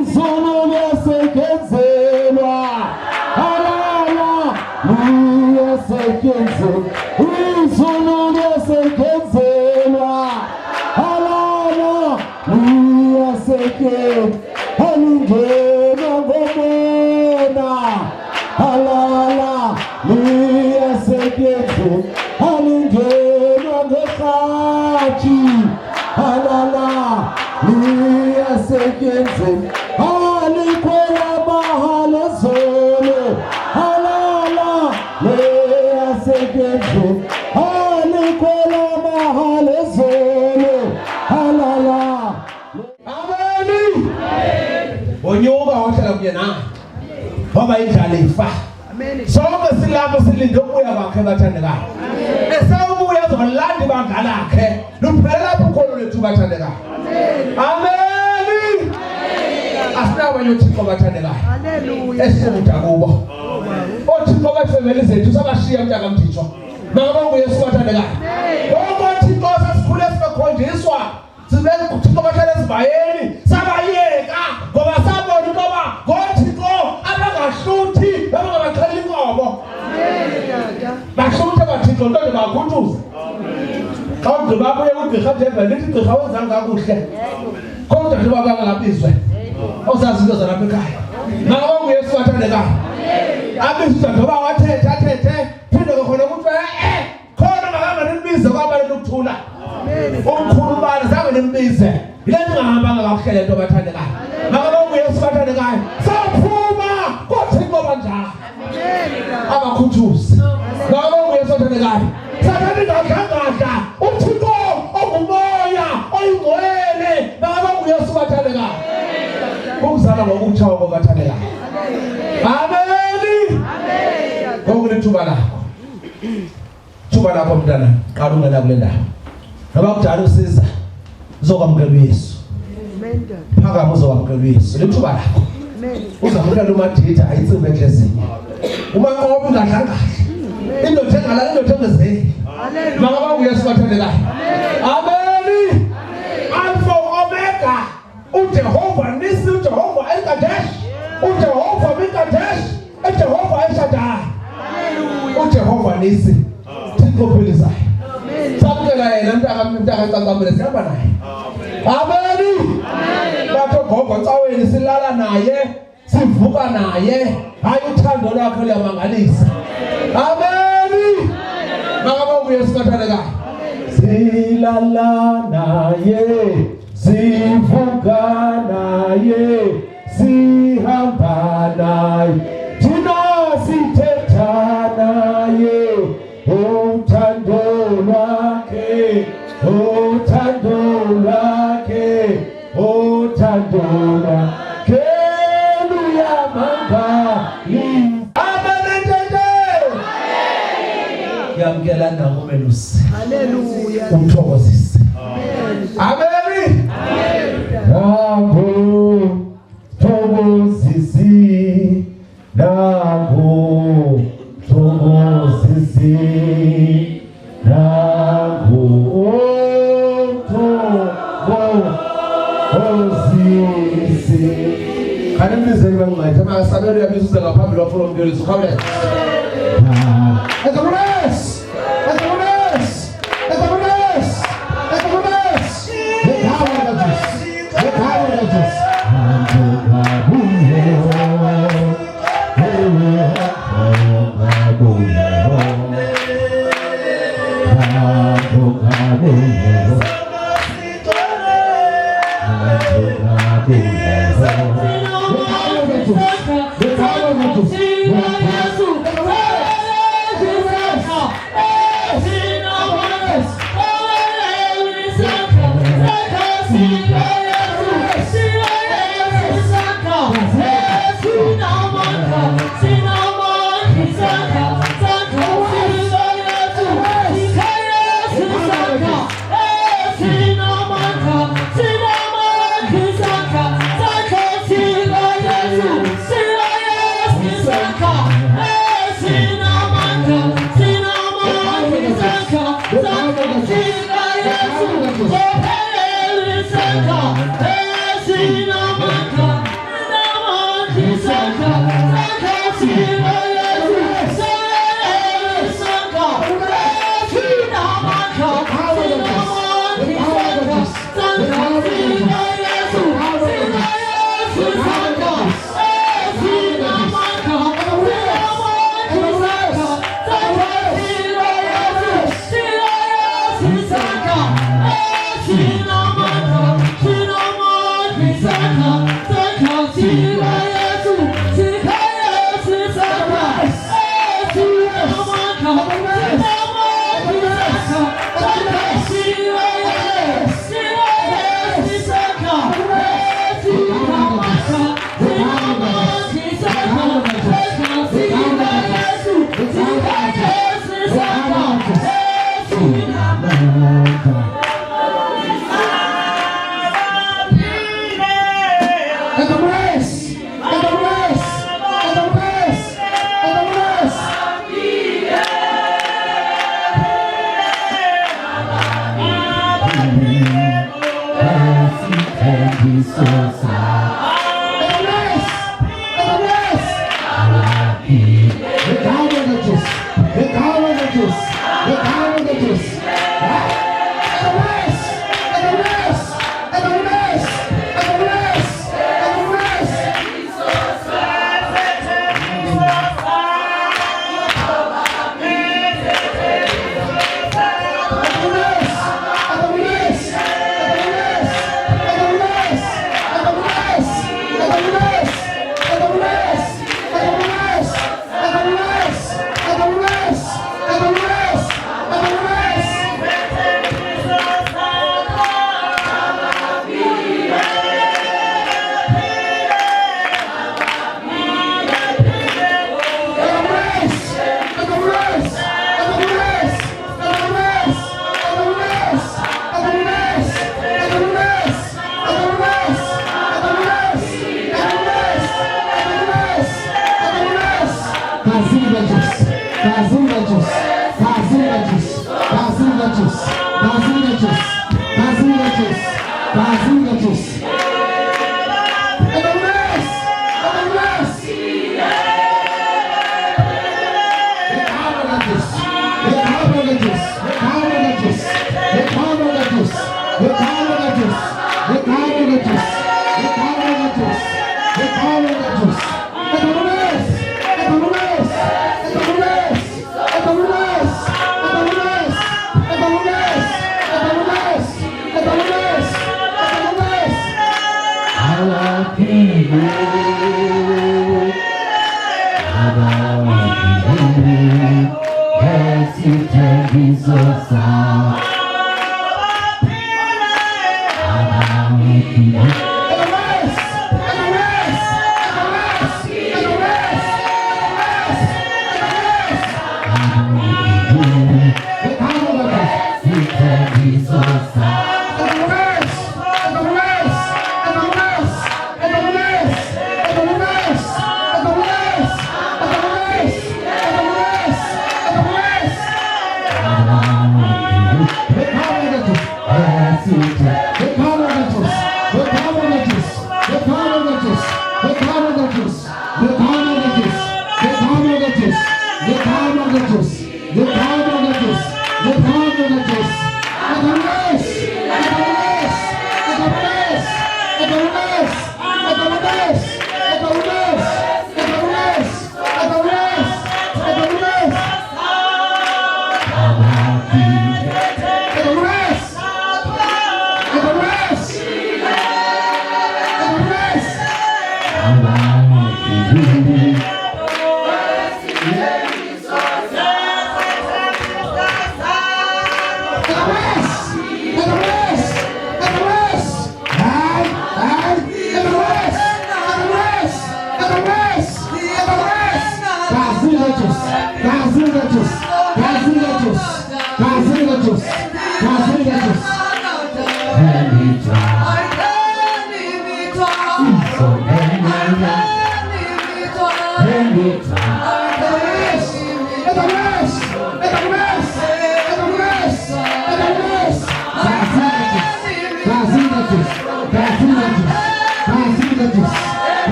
izono lesekenzelwa halala lesekenzelwa izono lesekenzelwa halala lesekenzelwa halala halala lesekenzelwa yasetyenzwe alingenwa ngerhathi halala liyasetyenzwe alikhwela mahala zolo halala liyasetyenzwe alikhwela mahala zolo halala. Ameni. Onyuka wahlala kunye nawe ngoba indlala ifa. Sonke silapho silinde ukuya kwakhe bathandekayo. Esawubuya uzolanda ibandla lakhe luphela lapho ukholo lethu bathandekayo. Amen. Asinawo yothixo bathandekayo. Haleluya. Esifuda kubo. Othixo befemeli zethu sabashiya mntaka mthixo. Mangaba nguyesu bathandekayo. Othixo sasikhule sikhonjiswa sibe uthixo bahlala esibayeni sabayeka ngoba sabona ukuba ngothixo abangahluthi abangabaxhela inkomo. Bahluthe bathixo nto nje bakhuthuze. Xa ugqiba buye kugqirha Jebel lithi gqirha wenzanga kakuhle kodwa nje babangabizwe ozazi into zalapha ekhaya. Mangaba nguyesu bathandekayo. Abizwe njengoba wathetha phinde khona ukuthi khona makanga nimbize kwabaleka ukuthula. Umkhulu bani zange nimbize yile ngihambanga kakuhle lento bathandekayo. Mangaba nguyesu bathandekayo. Saphuma kothixo banjalo abakhuthuzi. Mangaba nguyesu bathandekayo. Sathanda ingadla uthixo ongumoya oyingcwele. Mangaba nguyesu bathandekayo. Ukuzala ngokutsha bathandekayo. Amen. Konke lithuba lakho. Thuba lakho mntana qala ungena kule ndawo. Ngoba kudala usiza uzokwamukela uYesu. Amen. Phakama uzokwamukela uYesu. Lithuba lakho. Amen. Uzamukela uMadida ayitsimbe enhlizini. Uma ngoba ungadlanga. Indoda engala indoda engezeli. Haleluya. Mangaba uYesu bathandekayo. Amen. Alpha Omega. uJehova Nisi, uJehova El-Kadesh, uJehova Mikadesh, uJehova El-Shaddai. uJehova Nisi. Thixo philisayo. Samkela yena mntaka kancamile sihamba naye. Amen. Batho gogo caweni silala naye, sivuka naye. Hayi uthando lwakhe luyamangalisa. Amen. Mangaba uYesu bathandekayo. Silala naye, sivuka naye, sihamba naye, thina sithetha naye. Uthando lwakhe, uthando lwakhe, uthando lwakhe luyamangalisa. Yamkela nangu melusi. Haleluya. Umthokozise. Amen. Nangu thokozisi, nangu thokozisi, nangu thokozisi. Kanimizeni bangayithi amasabelo yabizuza ngaphambili wafuna umnteliso khawule. Saka,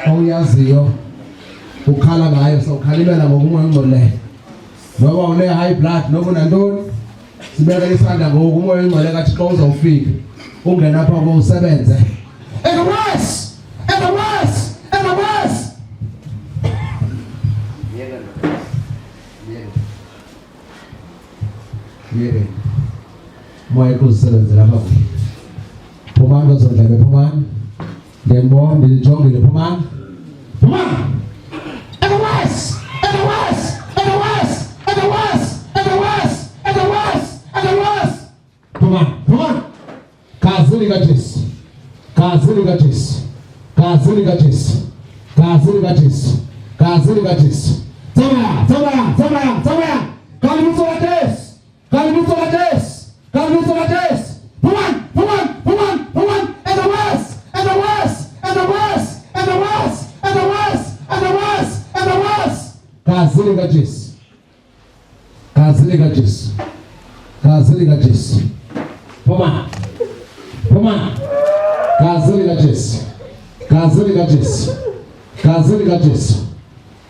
Awuyaziyo ukhala ngayo sawukhalimela ngokumoya ngoba une high blood noma unantoni sibeka isandla ngokumoya ingcwele kathi xa uzawufika ungena apha usebenze yeke moya kuzisebenzela apha phumani bazondlebe phumani ngiyambona ndijongile phumani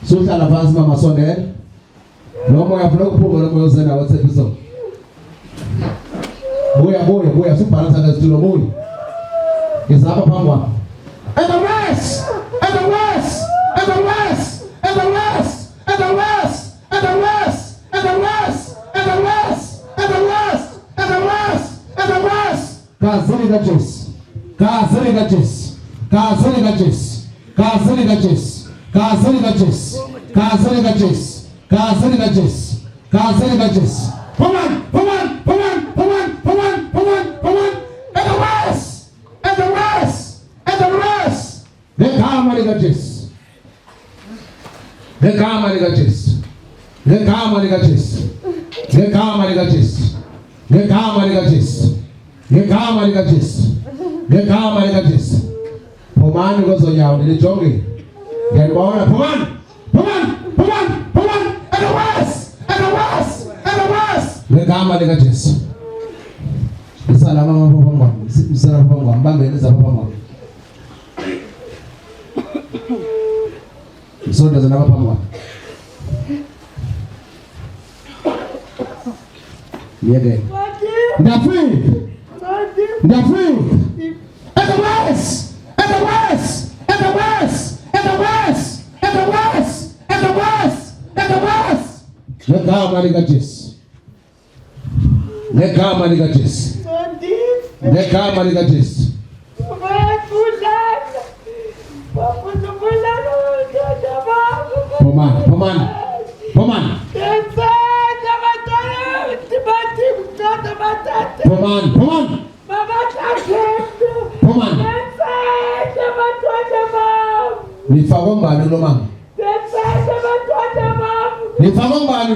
Sultana fans mama sonde no moya flow kupo no moyo zena what's episode boya subalance na studio boy izapa pangwa and the rest ngegama likaJesu, ngegama likaJesu, ngegama likaJesu, ngegama likaJesu, ngegama likaJesu, ngegama likaJesu. Phumani kwezo nyawo nilijonge. Ngiyabona phumani, phumani, phumani, phumani. Otherwise. Ngegama likaJesu. Isalama mapha isala phambi kwami, bambele zapha phambi kwami. Isonto zanapha phambi kwami. Yeke. Ndafika. Ngegama likaJesu. Ngegama likaJesu. Ngegama likaJesu. Phumani. Nifakwe ngubani lo mama? Nifakwe ngubani?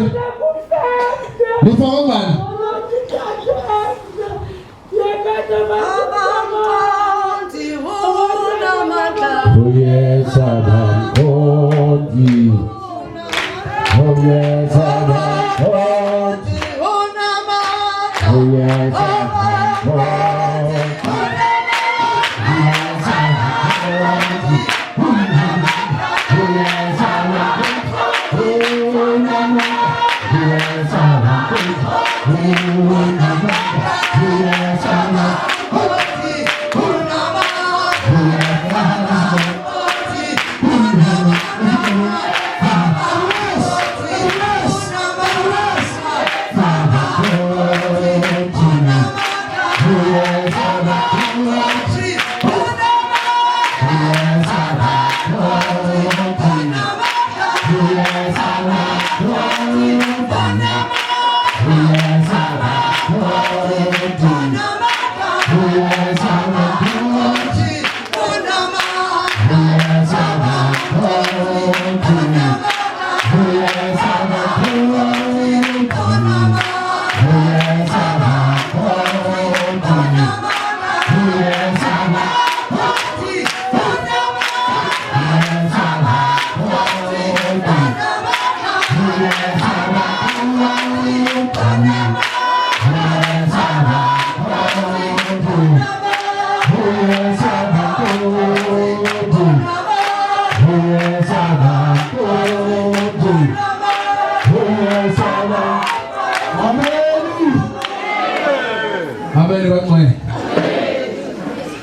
Amen bakwe.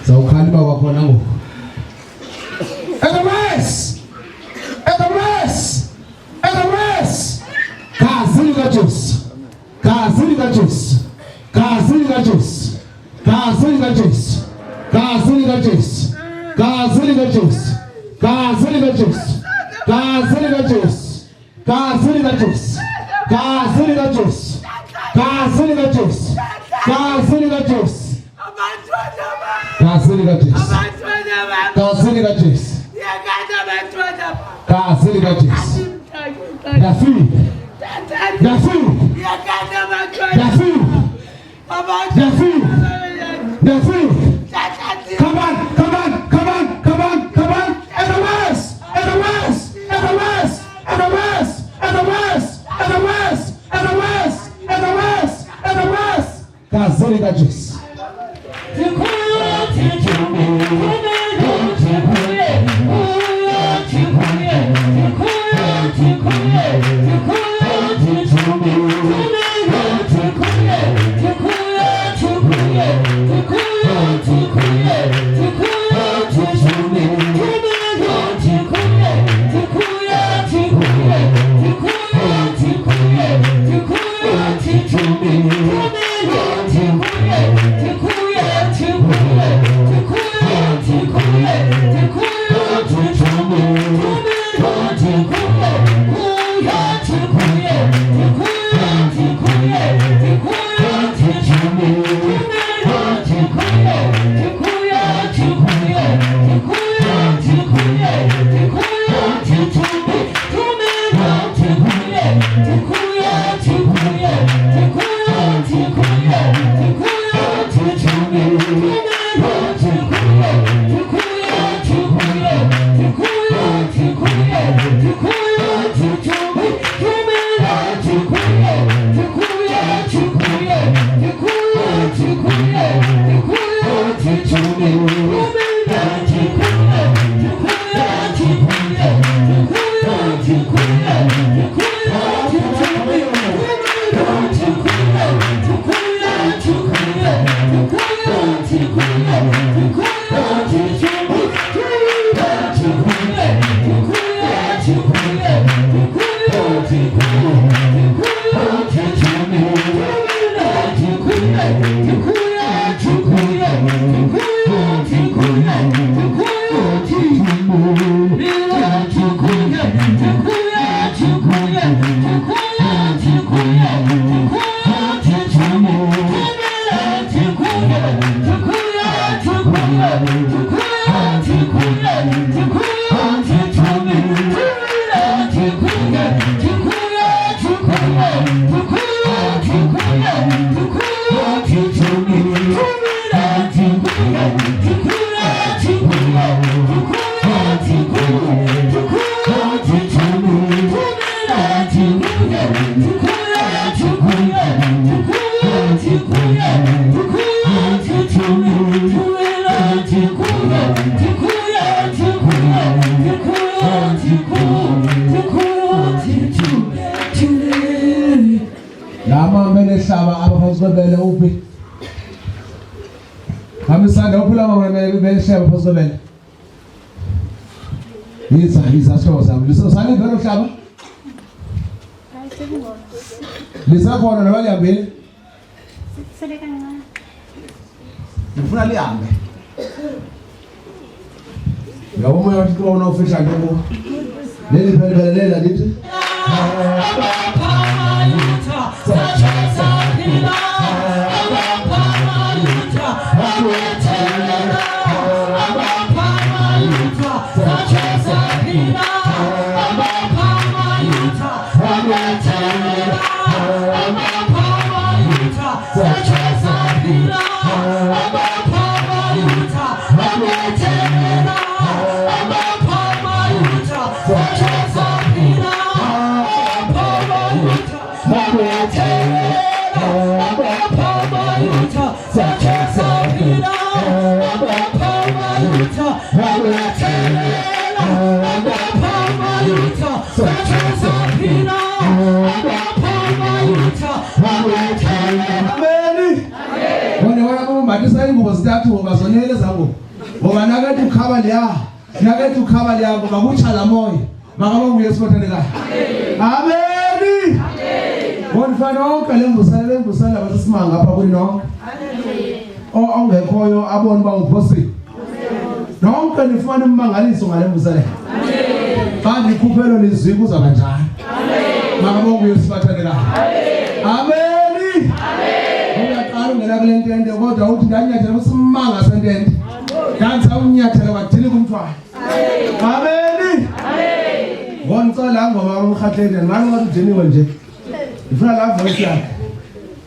Zawukhalima kwakhona ngoku. Otherwise. Come on. Kazini kaJesu. Lama menehlaba abaphansi kwebele uphi? Hamisanda uphula menehlaba phansi kwebele. Yiza sihlobo sami. Lisosane vele uhlaba? Lisakhona nabalihambile? Sele kancane. Ngifuna lihambe. Yabo moya wathi kuba unofisha ngebo. Leli phela lithi. Matisa ingubo zithathu ngoba zonele zangu ngoba nakathi ukhaba liya ngoba kutshala moya makaba nguye sibothanekayo amen bonfana onke lembusana basesimanga apha kuni nonke ongekhoyo abone ba uphosi nonke nifumana immangaliso ngalembusana kanti ikhuphelo lizwi kuza kanjani makaba nguye sibothanekayo amen ungela kule ntende kodwa uthi ndanyathela usimanga sentende dansa unyathela wadili kumthwala amen ngoncela ngoba umkhathele ngani ngathi udiniwe nje ifuna la voice yakhe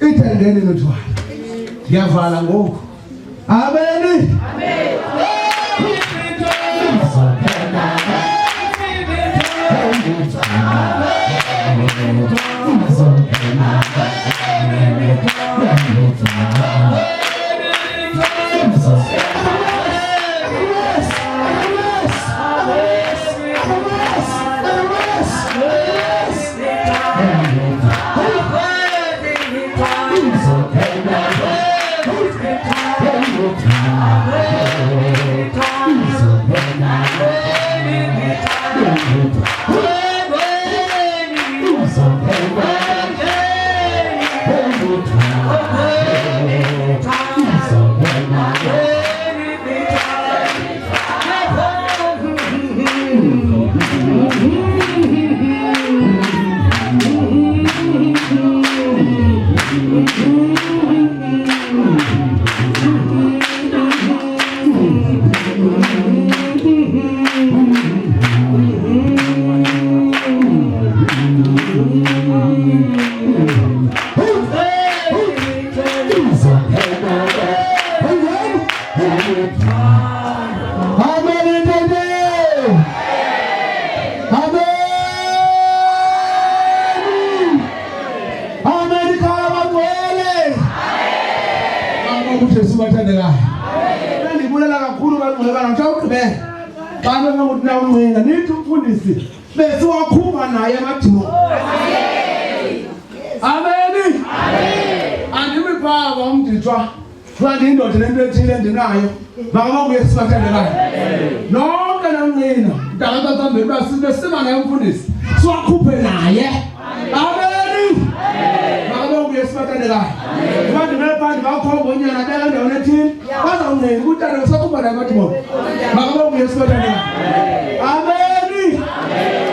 ithendeni nothwala ngiyavala ngoku amen nithi umfundisi bese wakhupha naye amadimo amen andimi baba umdithwa kanti indoda lento ethile endinayo makaba kuye sibathandekayo nonke nanqina mntakabambeli basibesima naye umfundisi siwakhuphe naye amen makaba kuye sibathandekayo abantu nephandle bakhomba unyana beka endaweni ethile bazawunqina kutata usakhupha naye amadimo makaba kuye sibathandekayo amen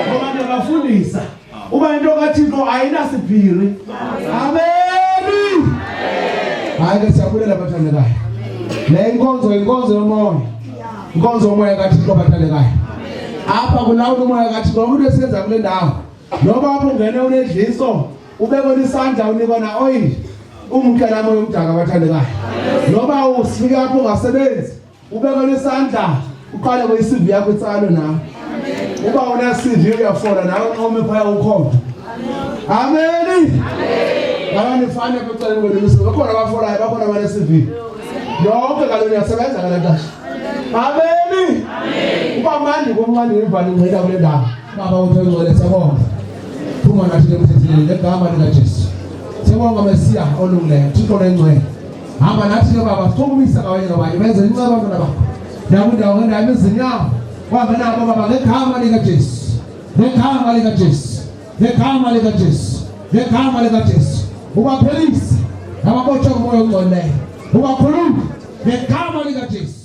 ngoba bafundisa uba into kaThixo ayinasiphiri amen hayi ke siyabulela bathandekayo le inkonzo yomoya inkonzo yomoya kaThixo bathandekayo apha kulawula umoya kaThixo umuntu esenza kule ndawo noba apho ungene unedliso ubekwe isandla unikwa na oil umkela moya umdaka bathandekayo noba usifika apho ungasebenzi ubekwe isandla uqale kwe-CV yakho itsalo nawe uba una CV uyafola nawe nqome phaya ukhona amen abantu fane beceleni kwelimiso bakhona abafolayo bakhona abane-CV yonke kaloku niyasebenza ngale ntasha amen kwamani komncane ivani ngcela kule ndawo baba uthengcele siyabonga phuma nathi lemthethile ngegama lika Jesu siyabonga Mesiya olungileyo Thixo lengcwele hamba nathi ke baba sokumisa kawanye ngabanye benze inceba abantwana bakho ndawo ngendawo ezinyawo wahamba nabo baba ngegama lika Jesu ngegama lika Jesu ngegama lika Jesu ngegama lika Jesu ubaphelise ababotshwa umoya ongcolileyo ubakhulule ngegama lika Jesu